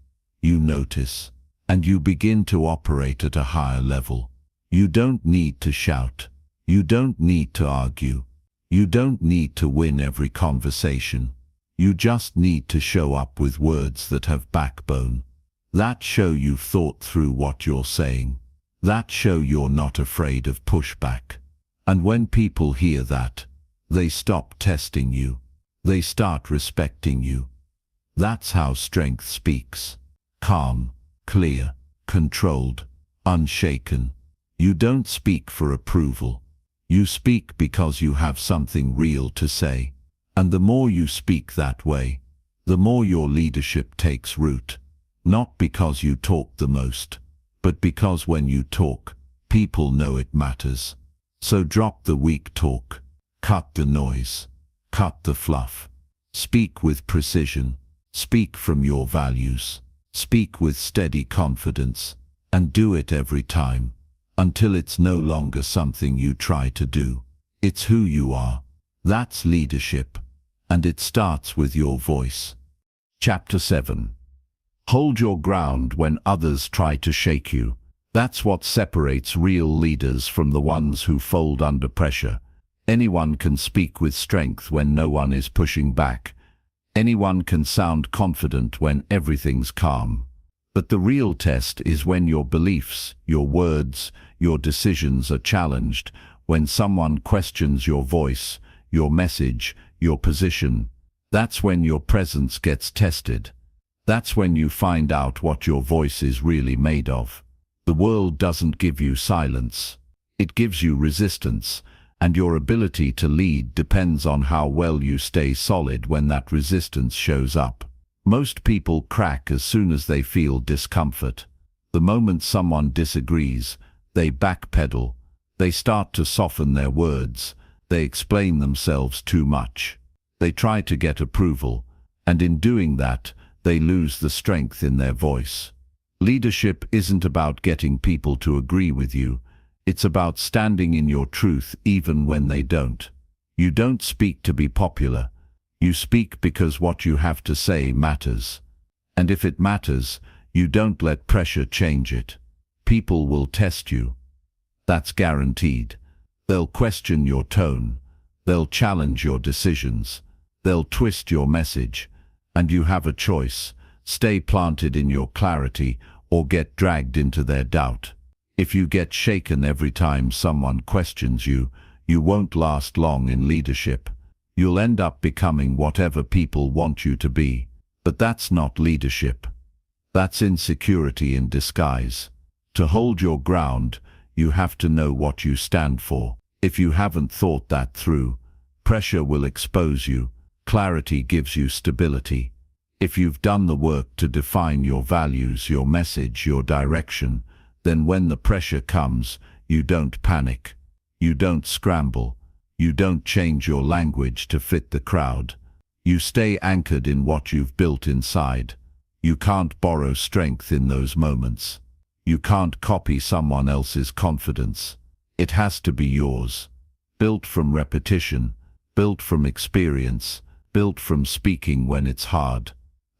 Speaker 3: you notice, and you begin to operate at a higher level. You don't need to shout. You don't need to argue. You don't need to win every conversation. You just need to show up with words that have backbone. That show you've thought through what you're saying. That show you're not afraid of pushback. And when people hear that, they stop testing you. They start respecting you. That's how strength speaks. Calm, clear, controlled, unshaken. You don't speak for approval. You speak because you have something real to say. And the more you speak that way, the more your leadership takes root. Not because you talk the most, but because when you talk, people know it matters. So drop the weak talk. Cut the noise. Cut the fluff. Speak with precision. Speak from your values. Speak with steady confidence. And do it every time, until it's no longer something you try to do. It's who you are. That's leadership. And it starts with your voice. Chapter 7. Hold your ground when others try to shake you. That's what separates real leaders from the ones who fold under pressure. Anyone can speak with strength when no one is pushing back. Anyone can sound confident when everything's calm. But the real test is when your beliefs, your words, your decisions are challenged, when someone questions your voice, your message, your position. That's when your presence gets tested. That's when you find out what your voice is really made of. The world doesn't give you silence. It gives you resistance. And your ability to lead depends on how well you stay solid when that resistance shows up. Most people crack as soon as they feel discomfort. The moment someone disagrees, they backpedal. They start to soften their words. They explain themselves too much. They try to get approval, and in doing that, they lose the strength in their voice. Leadership isn't about getting people to agree with you. It's about standing in your truth even when they don't. You don't speak to be popular. You speak because what you have to say matters. And if it matters, you don't let pressure change it. People will test you. That's guaranteed. They'll question your tone. They'll challenge your decisions. They'll twist your message. And you have a choice. Stay planted in your clarity or get dragged into their doubt. If you get shaken every time someone questions you, you won't last long in leadership. You'll end up becoming whatever people want you to be. But that's not leadership. That's insecurity in disguise. To hold your ground, you have to know what you stand for. If you haven't thought that through, pressure will expose you. Clarity gives you stability. If you've done the work to define your values, your message, your direction, then when the pressure comes, you don't panic. You don't scramble. You don't change your language to fit the crowd. You stay anchored in what you've built inside. You can't borrow strength in those moments. You can't copy someone else's confidence. It has to be yours. Built from repetition, built from experience, built from speaking when it's hard.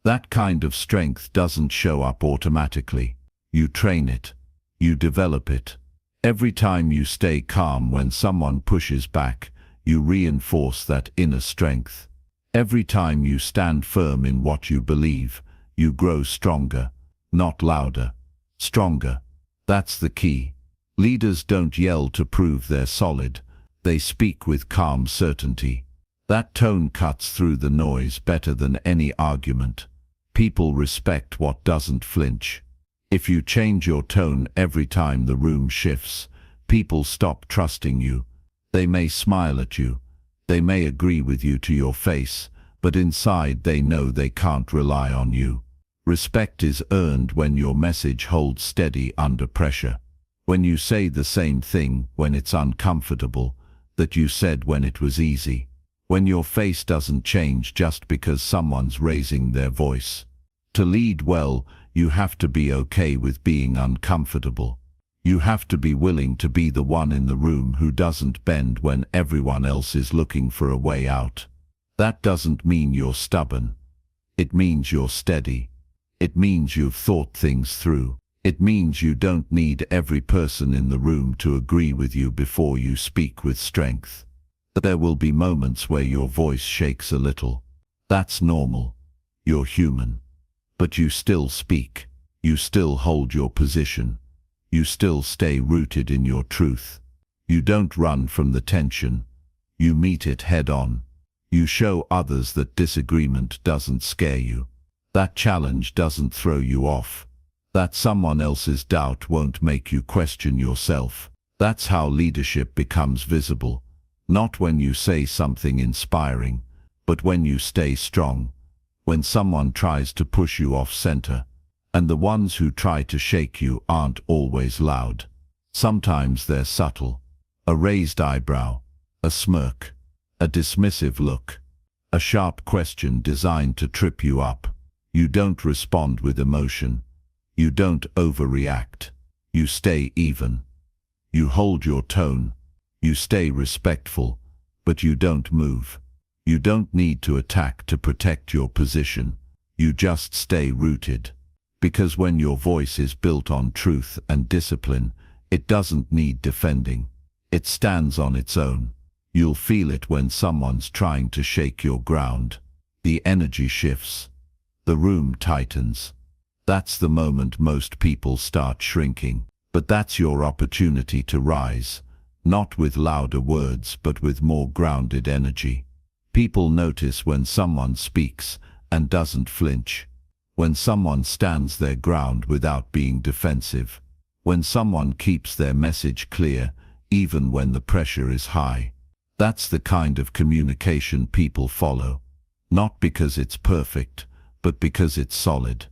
Speaker 3: That kind of strength doesn't show up automatically. You train it. You develop it. Every time you stay calm when someone pushes back, you reinforce that inner strength. Every time you stand firm in what you believe, you grow stronger, not louder. Stronger. That's the key. Leaders don't yell to prove they're solid. They speak with calm certainty. That tone cuts through the noise better than any argument. People respect what doesn't flinch. If you change your tone every time the room shifts, people stop trusting you. They may smile at you. They may agree with you to your face, but inside they know they can't rely on you. Respect is earned when your message holds steady under pressure. When you say the same thing when it's uncomfortable that you said when it was easy. When your face doesn't change just because someone's raising their voice. To lead well, you have to be okay with being uncomfortable. You have to be willing to be the one in the room who doesn't bend when everyone else is looking for a way out. That doesn't mean you're stubborn. It means you're steady. It means you've thought things through. It means you don't need every person in the room to agree with you before you speak with strength. There will be moments where your voice shakes a little. That's normal. You're human. But you still speak. You still hold your position. You still stay rooted in your truth. You don't run from the tension. You meet it head on. You show others that disagreement doesn't scare you. That challenge doesn't throw you off. That someone else's doubt won't make you question yourself. That's how leadership becomes visible. Not when you say something inspiring, but when you stay strong. When someone tries to push you off center. And the ones who try to shake you aren't always loud. Sometimes they're subtle. A raised eyebrow, a smirk, a dismissive look, a sharp question designed to trip you up. You don't respond with emotion. You don't overreact. You stay even. You hold your tone. You stay respectful, but you don't move. You don't need to attack to protect your position. You just stay rooted. Because when your voice is built on truth and discipline, it doesn't need defending. It stands on its own. You'll feel it when someone's trying to shake your ground. The energy shifts. The room tightens. That's the moment most people start shrinking. But that's your opportunity to rise, not with louder words but with more grounded energy. People notice when someone speaks and doesn't flinch. When someone stands their ground without being defensive. When someone keeps their message clear, even when the pressure is high. That's the kind of communication people follow. Not because it's perfect, but because it's solid.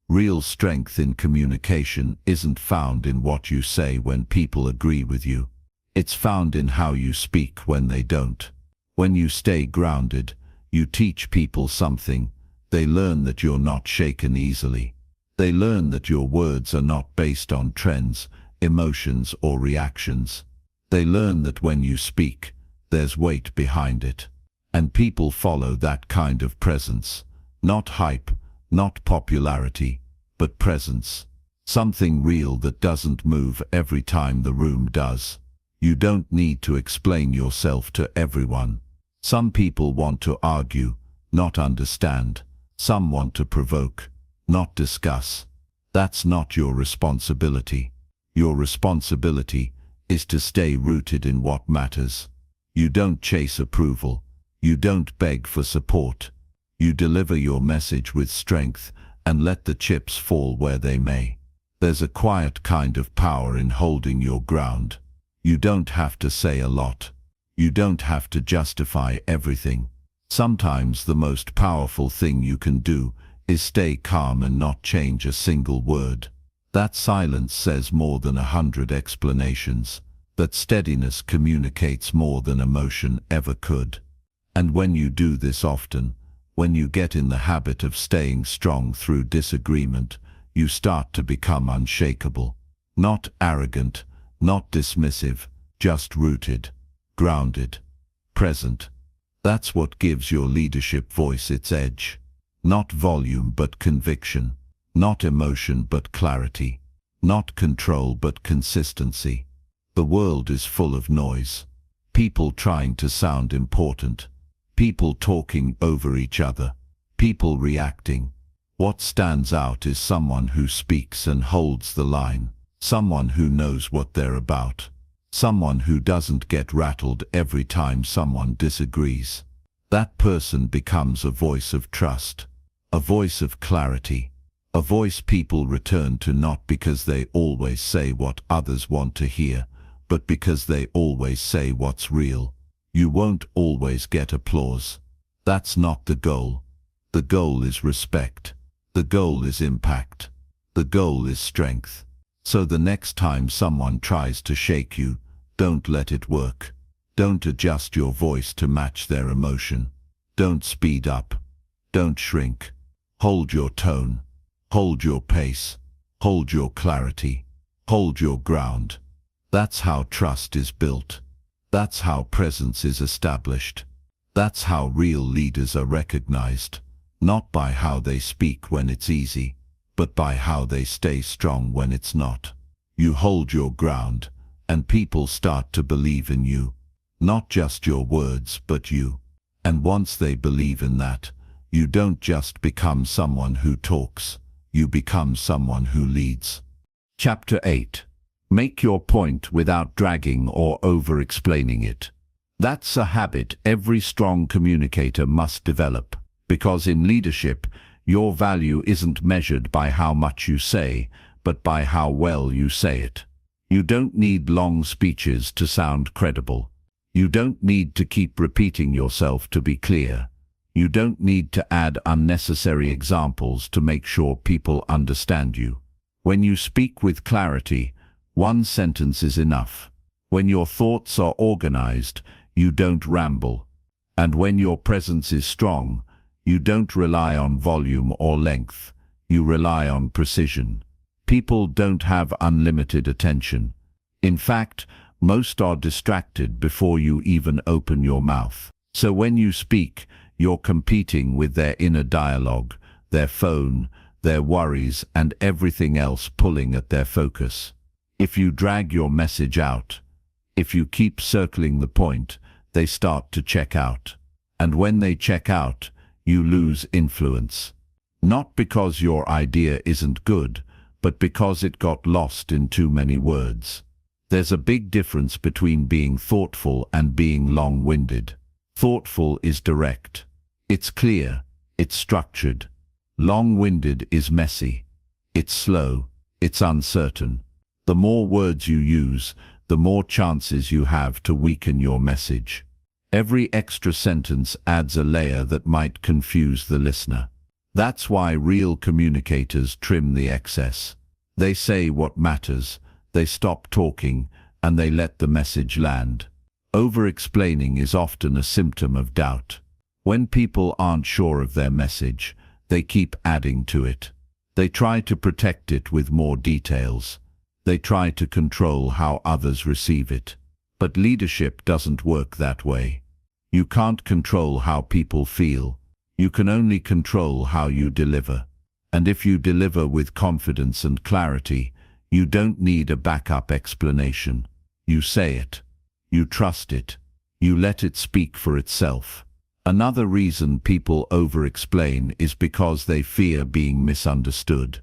Speaker 3: Real strength in communication isn't found in what you say when people agree with you. It's found in how you speak when they don't. When you stay grounded, you teach people something. They learn that you're not shaken easily. They learn that your words are not based on trends, emotions, or reactions. They learn that when you speak, there's weight behind it. And people follow that kind of presence. Not hype, not popularity, but presence. Something real that doesn't move every time the room does. You don't need to explain yourself to everyone. Some people want to argue, not understand. Some want to provoke, not discuss. That's not your responsibility. Your responsibility is to stay rooted in what matters. You don't chase approval. You don't beg for support. You deliver your message with strength and let the chips fall where they may. There's a quiet kind of power in holding your ground. You don't have to say a lot. You don't have to justify everything. Sometimes the most powerful thing you can do is stay calm and not change a single word. That silence says more than 100 explanations. That steadiness communicates more than emotion ever could. And when you do this often, when you get in the habit of staying strong through disagreement, you start to become unshakable. Not arrogant, not dismissive, just rooted, grounded, present. That's what gives your leadership voice its edge. Not volume but conviction. Not emotion but clarity. Not control but consistency. The world is full of noise. People trying to sound important. People talking over each other. People reacting. What stands out is someone who speaks and holds the line. Someone who knows what they're about. Someone who doesn't get rattled every time someone disagrees. That person becomes a voice of trust, a voice of clarity, a voice people return to not because they always say what others want to hear, but because they always say what's real. You won't always get applause. That's not the goal. The goal is respect. The goal is impact. The goal is strength. So the next time someone tries to shake you, don't let it work. Don't adjust your voice to match their emotion. Don't speed up. Don't shrink. Hold your tone. Hold your pace. Hold your clarity. Hold your ground. That's how trust is built. That's how presence is established. That's how real leaders are recognized, not by how they speak when it's easy, but by how they stay strong when it's not. You hold your ground, and people start to believe in you. Not just your words, but you. And once they believe in that, you don't just become someone who talks, you become someone who leads. Chapter 8. Make your point without dragging or over-explaining it. That's a habit every strong communicator must develop, because in leadership, your value isn't measured by how much you say, but by how well you say it. You don't need long speeches to sound credible. You don't need to keep repeating yourself to be clear. You don't need to add unnecessary examples to make sure people understand you. When you speak with clarity, one sentence is enough. When your thoughts are organized, you don't ramble. And when your presence is strong, you don't rely on volume or length. You rely on precision. People don't have unlimited attention. In fact, most are distracted before you even open your mouth. So when you speak, you're competing with their inner dialogue, their phone, their worries, and everything else pulling at their focus. If you drag your message out, if you keep circling the point, they start to check out. And when they check out, you lose influence. Not because your idea isn't good, but because it got lost in too many words. There's a big difference between being thoughtful and being long-winded. Thoughtful is direct. It's clear. It's structured. Long-winded is messy. It's slow. It's uncertain. The more words you use, the more chances you have to weaken your message. Every extra sentence adds a layer that might confuse the listener. That's why real communicators trim the excess. They say what matters, they stop talking, and they let the message land. Over-explaining is often a symptom of doubt. When people aren't sure of their message, they keep adding to it. They try to protect it with more details. They try to control how others receive it. But leadership doesn't work that way. You can't control how people feel. You can only control how you deliver. And if you deliver with confidence and clarity, you don't need a backup explanation. You say it. You trust it. You let it speak for itself. Another reason people over-explain is because they fear being misunderstood.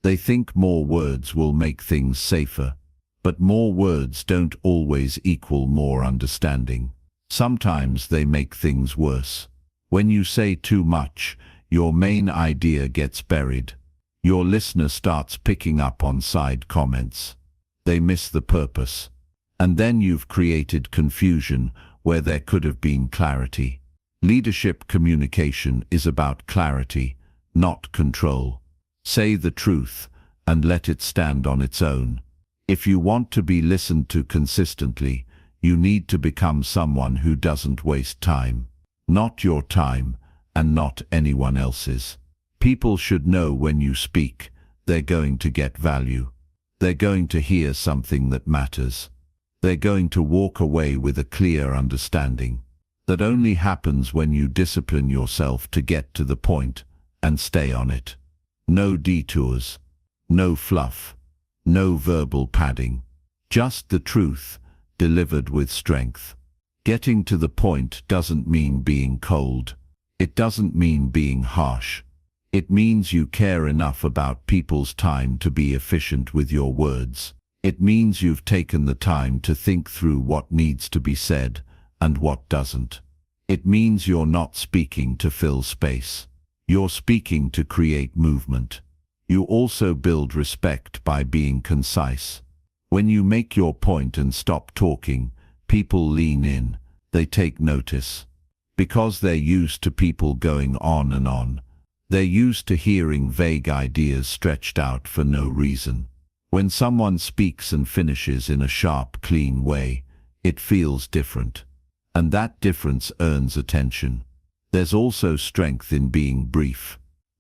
Speaker 3: They think more words will make things safer. But more words don't always equal more understanding. Sometimes they make things worse. When you say too much, your main idea gets buried. Your listener starts picking up on side comments. They miss the purpose. And then you've created confusion where there could have been clarity. Leadership communication is about clarity, not control. Say the truth and let it stand on its own. If you want to be listened to consistently, you need to become someone who doesn't waste time. Not your time, and not anyone else's. People should know when you speak, they're going to get value. They're going to hear something that matters. They're going to walk away with a clear understanding. That only happens when you discipline yourself to get to the point and stay on it. No detours, no fluff, no verbal padding. Just the truth, delivered with strength. Getting to the point doesn't mean being cold. It doesn't mean being harsh. It means you care enough about people's time to be efficient with your words. It means you've taken the time to think through what needs to be said and what doesn't. It means you're not speaking to fill space. You're speaking to create movement. You also build respect by being concise. When you make your point and stop talking, people lean in, they take notice. Because they're used to people going on and on. They're used to hearing vague ideas stretched out for no reason. When someone speaks and finishes in a sharp, clean way, it feels different. And that difference earns attention. There's also strength in being brief.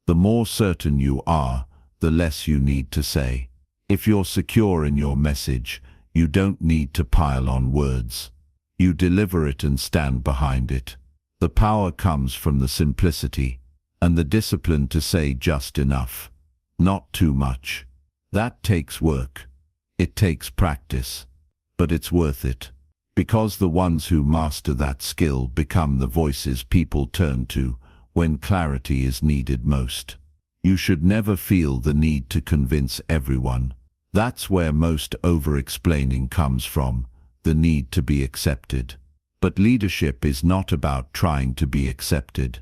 Speaker 3: The more certain you are, the less you need to say. If you're secure in your message, you don't need to pile on words. You deliver it and stand behind it. The power comes from the simplicity and the discipline to say just enough, not too much. That takes work. It takes practice. But it's worth it. Because the ones who master that skill become the voices people turn to when clarity is needed most. You should never feel the need to convince everyone. That's where most over-explaining comes from, the need to be accepted. But leadership is not about trying to be accepted.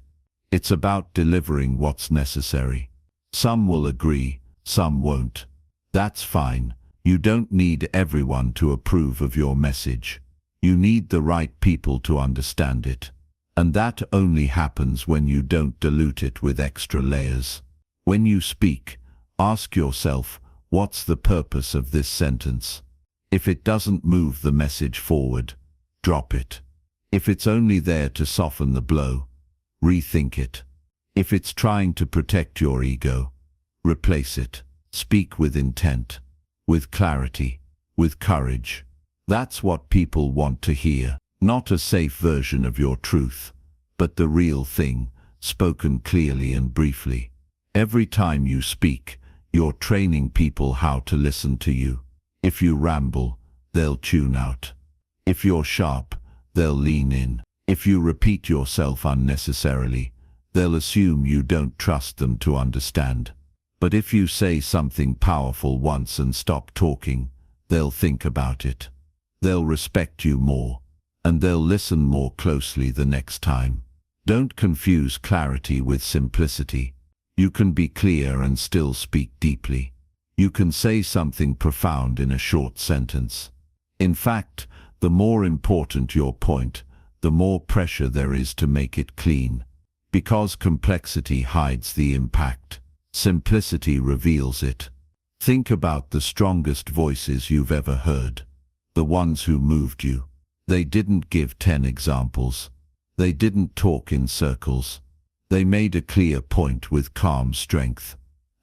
Speaker 3: It's about delivering what's necessary. Some will agree, some won't. That's fine. You don't need everyone to approve of your message. You need the right people to understand it. And that only happens when you don't dilute it with extra layers. When you speak, ask yourself, what's the purpose of this sentence? If it doesn't move the message forward, drop it. If it's only there to soften the blow, rethink it. If it's trying to protect your ego, replace it. Speak with intent, with clarity, with courage. That's what people want to hear. Not a safe version of your truth, but the real thing, spoken clearly and briefly. Every time you speak, you're training people how to listen to you. If you ramble, they'll tune out. If you're sharp, they'll lean in. If you repeat yourself unnecessarily, they'll assume you don't trust them to understand. But if you say something powerful once and stop talking, they'll think about it. They'll respect you more, and they'll listen more closely the next time. Don't confuse clarity with simplicity. You can be clear and still speak deeply. You can say something profound in a short sentence. In fact, the more important your point, the more pressure there is to make it clean. Because complexity hides the impact, simplicity reveals it. Think about the strongest voices you've ever heard. The ones who moved you. They didn't give 10 examples. They didn't talk in circles. They made a clear point with calm strength.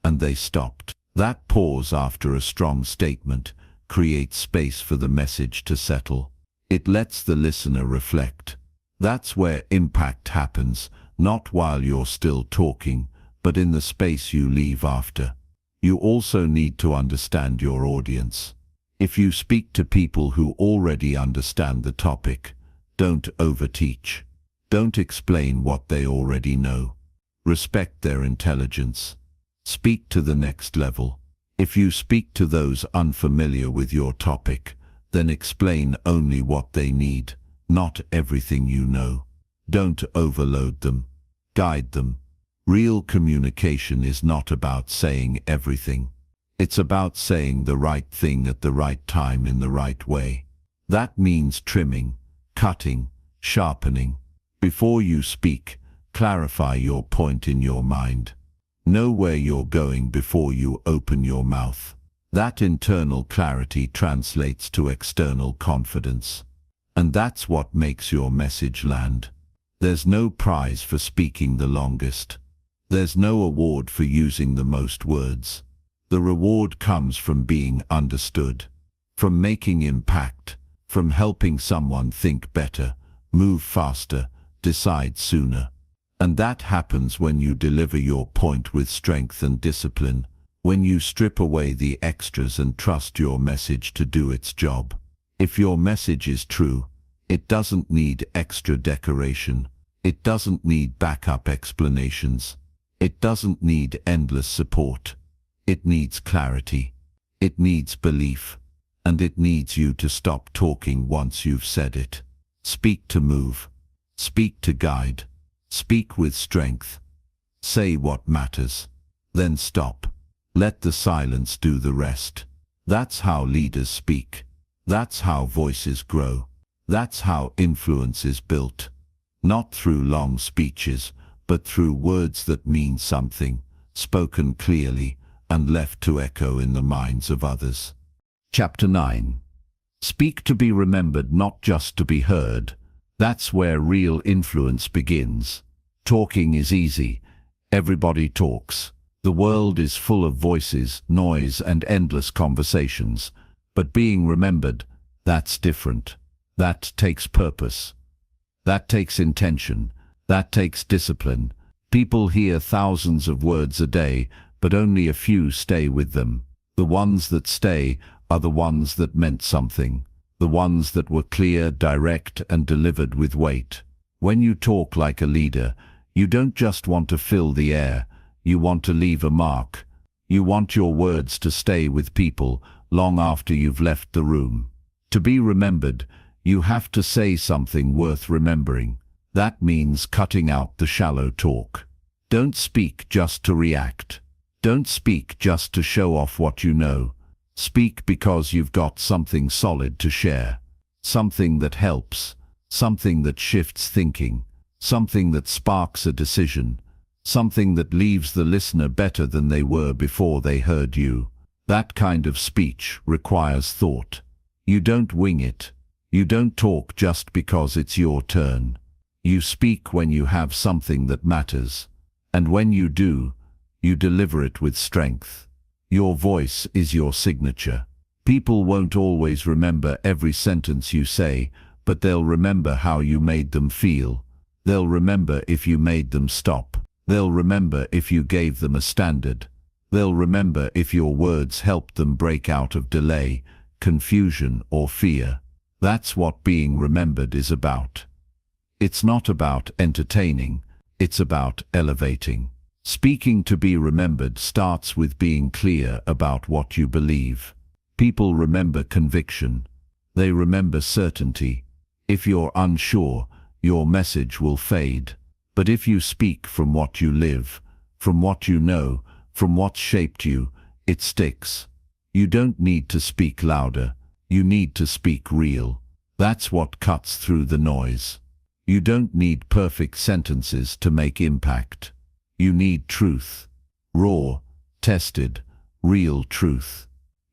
Speaker 3: And they stopped. That pause after a strong statement creates space for the message to settle. It lets the listener reflect. That's where impact happens, not while you're still talking, but in the space you leave after. You also need to understand your audience. If you speak to people who already understand the topic, don't overteach. Don't explain what they already know. Respect their intelligence. Speak to the next level. If you speak to those unfamiliar with your topic, then explain only what they need, not everything you know. Don't overload them. Guide them. Real communication is not about saying everything. It's about saying the right thing at the right time in the right way. That means trimming, cutting, sharpening. Before you speak, clarify your point in your mind. Know where you're going before you open your mouth. That internal clarity translates to external confidence. And that's what makes your message land. There's no prize for speaking the longest. There's no award for using the most words. The reward comes from being understood, from making impact, from helping someone think better, move faster, decide sooner. And that happens when you deliver your point with strength and discipline, when you strip away the extras and trust your message to do its job. If your message is true, it doesn't need extra decoration. It doesn't need backup explanations. It doesn't need endless support. It needs clarity. It needs belief. And it needs you to stop talking once you've said it. Speak to move. Speak to guide. Speak with strength. Say what matters. Then stop. Let the silence do the rest. That's how leaders speak. That's how voices grow. That's how influence is built. Not through long speeches, but through words that mean something, spoken clearly and left to echo in the minds of others. Chapter 9. Speak to be remembered, not just to be heard. That's where real influence begins. Talking is easy. Everybody talks. The world is full of voices, noise, and endless conversations. But being remembered, that's different. That takes purpose. That takes intention. That takes discipline. People hear thousands of words a day, but only a few stay with them. The ones that stay are the ones that meant something. The ones that were clear, direct, and delivered with weight. When you talk like a leader, you don't just want to fill the air. You want to leave a mark. You want your words to stay with people long after you've left the room. To be remembered, you have to say something worth remembering. That means cutting out the shallow talk. Don't speak just to react. Don't speak just to show off what you know. Speak because you've got something solid to share. Something that helps. Something that shifts thinking. Something that sparks a decision. Something that leaves the listener better than they were before they heard you. That kind of speech requires thought. You don't wing it. You don't talk just because it's your turn. You speak when you have something that matters. And when you do, you deliver it with strength. Your voice is your signature. People won't always remember every sentence you say, but they'll remember how you made them feel. They'll remember if you made them stop. They'll remember if you gave them a standard. They'll remember if your words helped them break out of delay, confusion, or fear. That's what being remembered is about. It's not about entertaining, it's about elevating. Speaking to be remembered starts with being clear about what you believe. People remember conviction. They remember certainty. If you're unsure, your message will fade. But if you speak from what you live, from what you know, from what shaped you, it sticks. You don't need to speak louder. You need to speak real. That's what cuts through the noise. You don't need perfect sentences to make impact. You need truth. Raw, tested, real truth.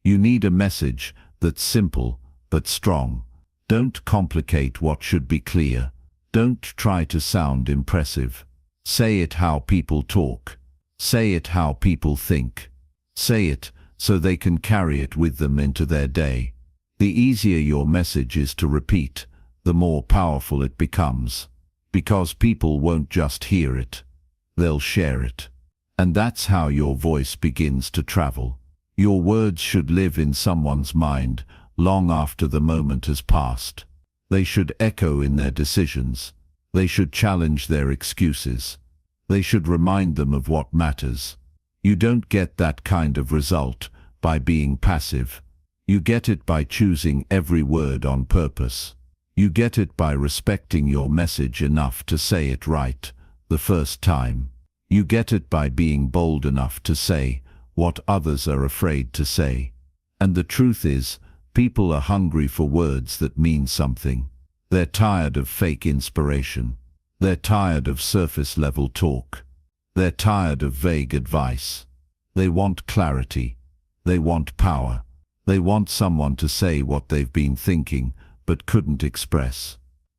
Speaker 3: You need a message that's simple but strong. Don't complicate what should be clear. Don't try to sound impressive. Say it how people talk. Say it how people think. Say it so they can carry it with them into their day. The easier your message is to repeat, the more powerful it becomes. Because people won't just hear it. They'll share it. And that's how your voice begins to travel. Your words should live in someone's mind long after the moment has passed. They should echo in their decisions. They should challenge their excuses. They should remind them of what matters. You don't get that kind of result by being passive. You get it by choosing every word on purpose. You get it by respecting your message enough to say it right the first time. You get it by being bold enough to say what others are afraid to say. And the truth is, people are hungry for words that mean something. They're tired of fake inspiration. They're tired of surface-level talk. They're tired of vague advice. They want clarity. They want power. They want someone to say what they've been thinking but couldn't express.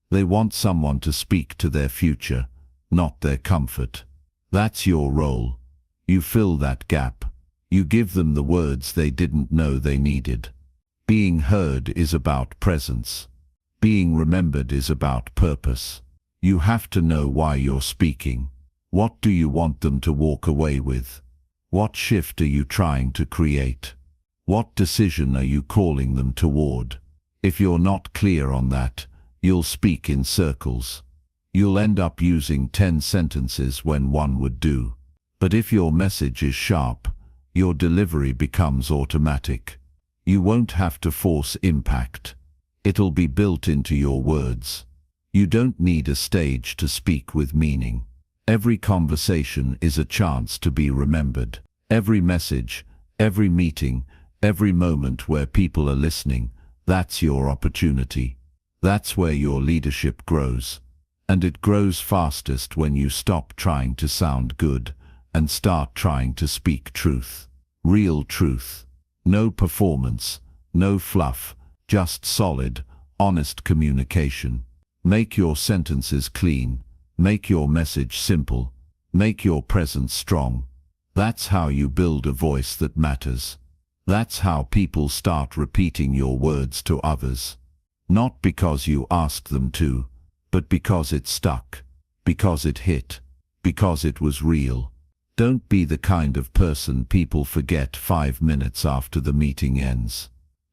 Speaker 3: They want someone to speak to their future, not their comfort. That's your role. You fill that gap. You give them the words they didn't know they needed. Being heard is about presence. Being remembered is about purpose. You have to know why you're speaking. What do you want them to walk away with? What shift are you trying to create? What decision are you calling them toward? If you're not clear on that, you'll speak in circles. You'll end up using 10 sentences when one would do. But if your message is sharp, your delivery becomes automatic. You won't have to force impact. It'll be built into your words. You don't need a stage to speak with meaning. Every conversation is a chance to be remembered. Every message, every meeting, Every moment where people are listening, that's your opportunity. That's where your leadership grows. And it grows fastest when you stop trying to sound good and start trying to speak truth. Real truth. No performance, no fluff, just solid, honest communication. Make your sentences clean. Make your message simple. Make your presence strong. That's how you build a voice that matters. That's how people start repeating your words to others. Not because you ask them to, but because it stuck, because it hit, because it was real. Don't be the kind of person people forget 5 minutes after the meeting ends.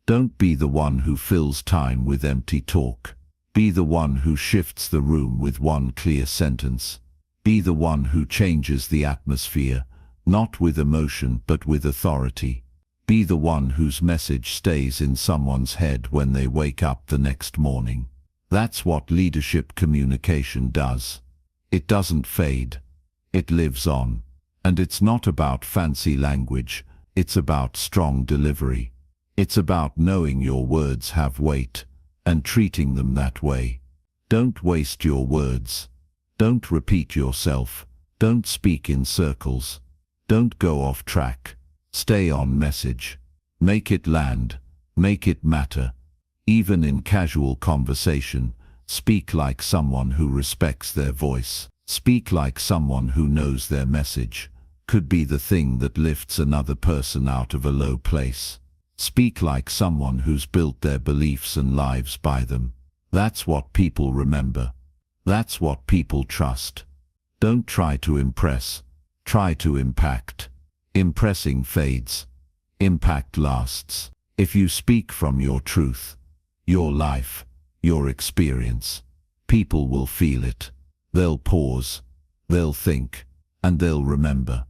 Speaker 3: Don't be the one who fills time with empty talk. Be the one who shifts the room with one clear sentence. Be the one who changes the atmosphere, not with emotion but with authority. Be the one whose message stays in someone's head when they wake up the next morning. That's what leadership communication does. It doesn't fade. It lives on. And it's not about fancy language. It's about strong delivery. It's about knowing your words have weight and treating them that way. Don't waste your words. Don't repeat yourself. Don't speak in circles. Don't go off track. Stay on message. Make it land. Make it matter. Even in casual conversation, speak like someone who respects their voice. Speak like someone who knows their message could be the thing that lifts another person out of a low place. Speak like someone who's built their beliefs and lives by them. That's what people remember. That's what people trust. Don't try to impress. Try to impact. Impressing fades. Impact lasts. If you speak from your truth, your life, your experience, people will feel it. They'll pause, they'll think, and they'll remember.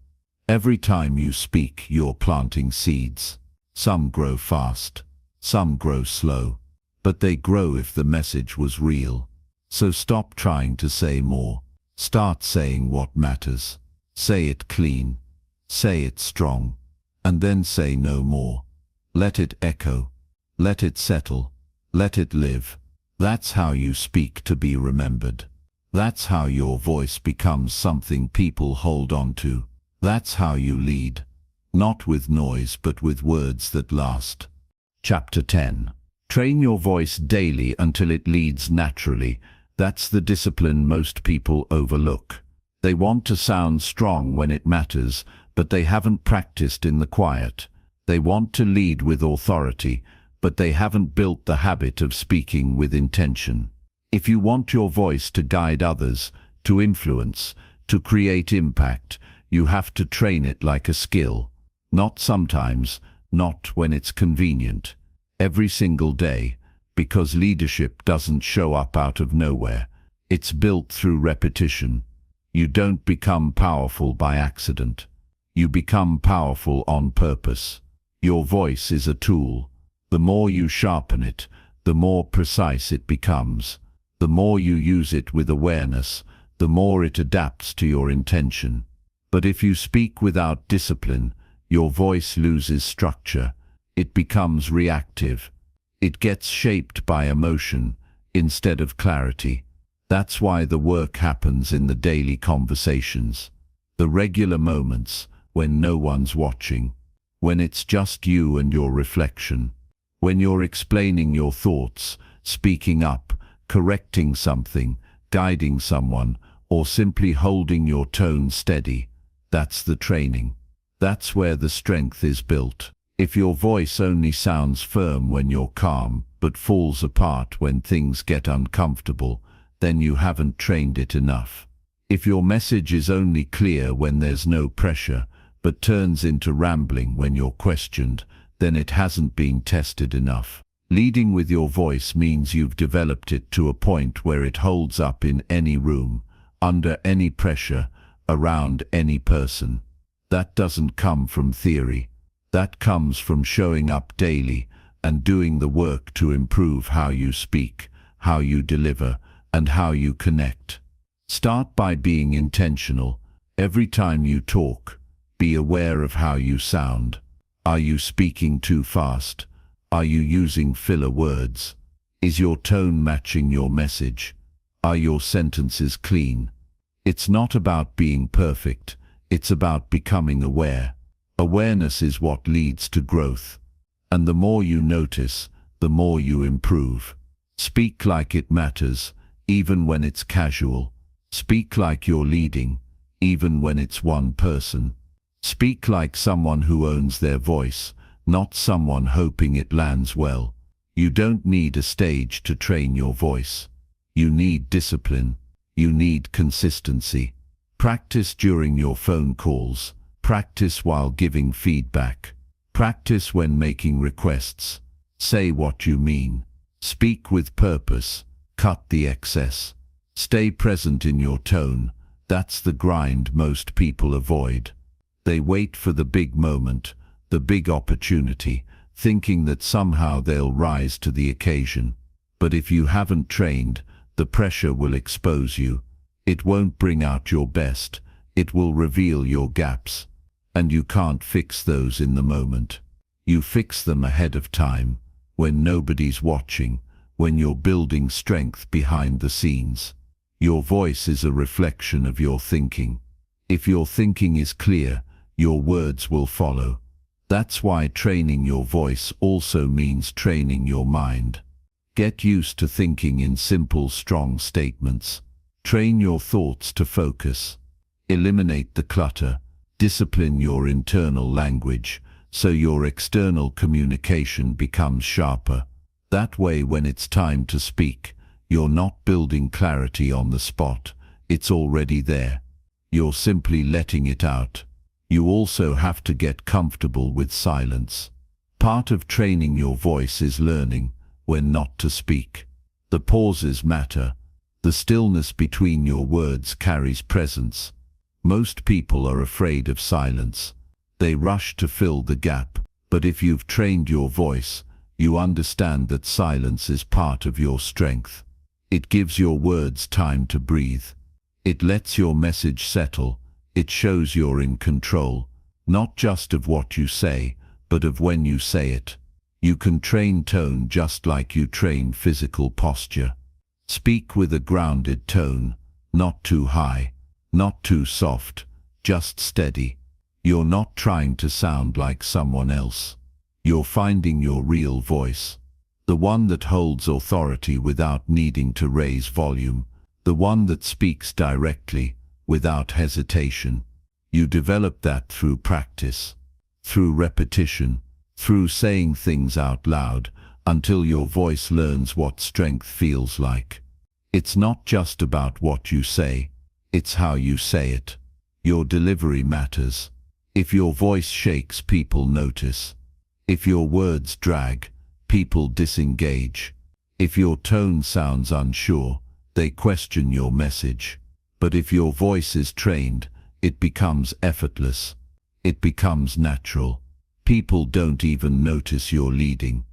Speaker 3: Every time you speak, you're planting seeds. Some grow fast, some grow slow, but they grow if the message was real. So stop trying to say more. Start saying what matters. Say it clean. Say it strong. And then say no more. Let it echo. Let it settle. Let it live. That's how you speak to be remembered. That's how your voice becomes something people hold on to. That's how you lead. Not with noise but with words that last. Chapter 10. Train your voice daily until it leads naturally. That's the discipline most people overlook. They want to sound strong when it matters, but they haven't practiced in the quiet. They want to lead with authority, but they haven't built the habit of speaking with intention. If you want your voice to guide others, to influence, to create impact, you have to train it like a skill. Not sometimes, not when it's convenient. Every single day, because leadership doesn't show up out of nowhere. It's built through repetition. You don't become powerful by accident. You become powerful on purpose. Your voice is a tool. The more you sharpen it, the more precise it becomes. The more you use it with awareness, the more it adapts to your intention. But if you speak without discipline, your voice loses structure. It becomes reactive. It gets shaped by emotion instead of clarity. That's why the work happens in the daily conversations, the regular moments when no one's watching, when it's just you and your reflection, when you're explaining your thoughts, speaking up, correcting something, guiding someone, or simply holding your tone steady. That's the training. That's where the strength is built. If your voice only sounds firm when you're calm, but falls apart when things get uncomfortable, then you haven't trained it enough. If your message is only clear when there's no pressure, but turns into rambling when you're questioned, then it hasn't been tested enough. Leading with your voice means you've developed it to a point where it holds up in any room, under any pressure, around any person. That doesn't come from theory. That comes from showing up daily and doing the work to improve how you speak, how you deliver, and how you connect. Start by being intentional. Every time you talk, be aware of how you sound. Are you speaking too fast? Are you using filler words? Is your tone matching your message? Are your sentences clean? It's not about being perfect, it's about becoming aware. Awareness is what leads to growth. And the more you notice, the more you improve. Speak like it matters, even when it's casual. Speak like you're leading, even when it's one person. Speak like someone who owns their voice, not someone hoping it lands well. You don't need a stage to train your voice. You need discipline. You need consistency. Practice during your phone calls. Practice while giving feedback. Practice when making requests. Say what you mean. Speak with purpose. Cut the excess. Stay present in your tone. That's the grind most people avoid. They wait for the big moment, the big opportunity, thinking that somehow they'll rise to the occasion. But if you haven't trained, the pressure will expose you. It won't bring out your best. It will reveal your gaps. And you can't fix those in the moment. You fix them ahead of time, when nobody's watching, when you're building strength behind the scenes. Your voice is a reflection of your thinking. If your thinking is clear, your words will follow. That's why training your voice also means training your mind. Get used to thinking in simple, strong statements. Train your thoughts to focus. Eliminate the clutter. Discipline your internal language, so your external communication becomes sharper. That way, when it's time to speak, you're not building clarity on the spot. It's already there. You're simply letting it out. You also have to get comfortable with silence. Part of training your voice is learning when not to speak. The pauses matter. The stillness between your words carries presence. Most people are afraid of silence. They rush to fill the gap. But if you've trained your voice, you understand that silence is part of your strength. It gives your words time to breathe. It lets your message settle. It shows you're in control, not just of what you say, but of when you say it. You can train tone just like you train physical posture. Speak with a grounded tone, not too high, not too soft, just steady. You're not trying to sound like someone else. You're finding your real voice. The one that holds authority without needing to raise volume. The one that speaks directly, without hesitation. You develop that through practice, through repetition, through saying things out loud, until your voice learns what strength feels like. It's not just about what you say, it's how you say it. Your delivery matters. If your voice shakes, people notice. If your words drag, people disengage. If your tone sounds unsure, they question your message. But if your voice is trained, it becomes effortless. It becomes natural. People don't even notice you're leading.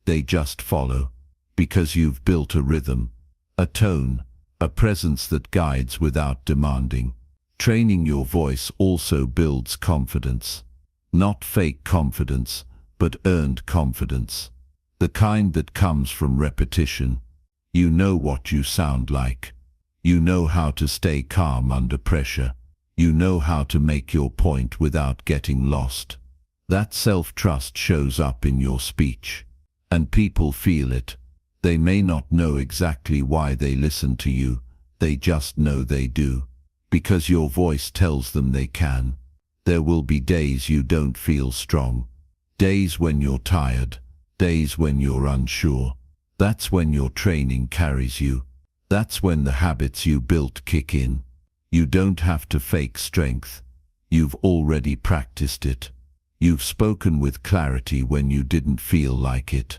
Speaker 3: They just follow, because you've built a rhythm, a tone, a presence that guides without demanding. Training your voice also builds confidence. Not fake confidence, but earned confidence. The kind that comes from repetition. You know what you sound like. You know how to stay calm under pressure. You know how to make your point without getting lost. That self-trust shows up in your speech. And people feel it. They may not know exactly why they listen to you. They just know they do. Because your voice tells them they can. There will be days you don't feel strong. Days when you're tired. Days when you're unsure. That's when your training carries you. That's when the habits you built kick in. You don't have to fake strength. You've already practiced it. You've spoken with clarity when you didn't feel like it.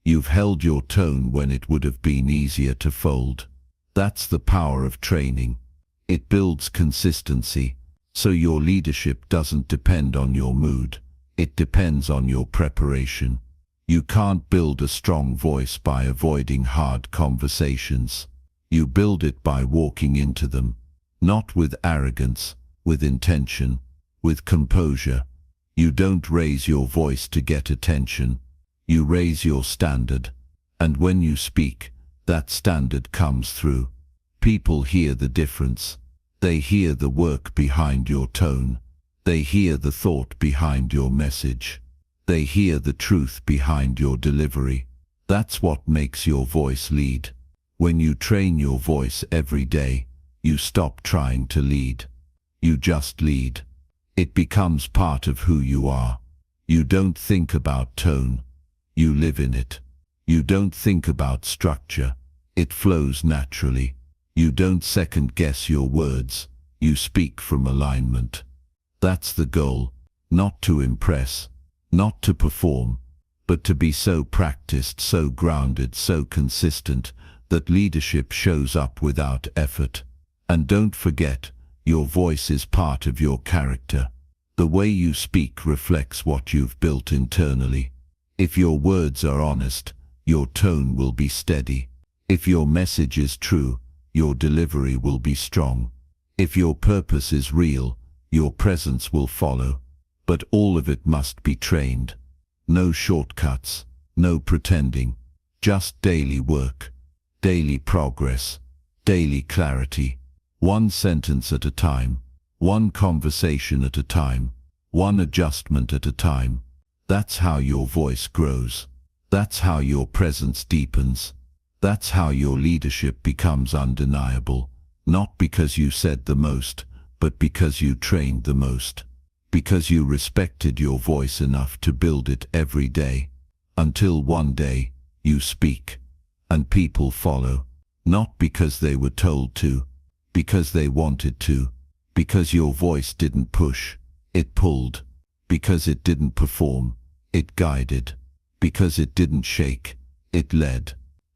Speaker 3: You've held your tone when it would have been easier to fold. That's the power of training. It builds consistency, so your leadership doesn't depend on your mood. It depends on your preparation. You can't build a strong voice by avoiding hard conversations. You build it by walking into them, not with arrogance, with intention, with composure. You don't raise your voice to get attention. You raise your standard. And when you speak, that standard comes through. People hear the difference. They hear the work behind your tone. They hear the thought behind your message. They hear the truth behind your delivery. That's what makes your voice lead. When you train your voice every day, you stop trying to lead. You just lead. It becomes part of who you are. You don't think about tone. You live in it. You don't think about structure. It flows naturally. You don't second-guess your words. You speak from alignment. That's the goal. Not to impress, not to perform, but to be so practiced, so grounded, so consistent that leadership shows up without effort. And don't forget, your voice is part of your character. The way you speak reflects what you've built internally. If your words are honest, your tone will be steady. If your message is true, your delivery will be strong. If your purpose is real, your presence will follow. But all of it must be trained. No shortcuts, no pretending, just daily work, daily progress, daily clarity. One sentence at a time, one conversation at a time, one adjustment at a time. That's how your voice grows. That's how your presence deepens. That's how your leadership becomes undeniable, not because you said the most, but because you trained the most. Because you respected your voice enough to build it every day, until one day you speak, and people follow, not because they were told to, because they wanted to, because your voice didn't push, it pulled, because it didn't perform, it guided, because it didn't shake, it led.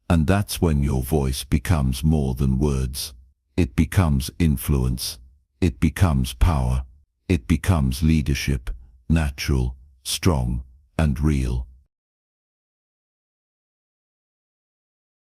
Speaker 3: And that's when your voice becomes more than words. It becomes influence. It becomes power. It becomes leadership, natural, strong, and real.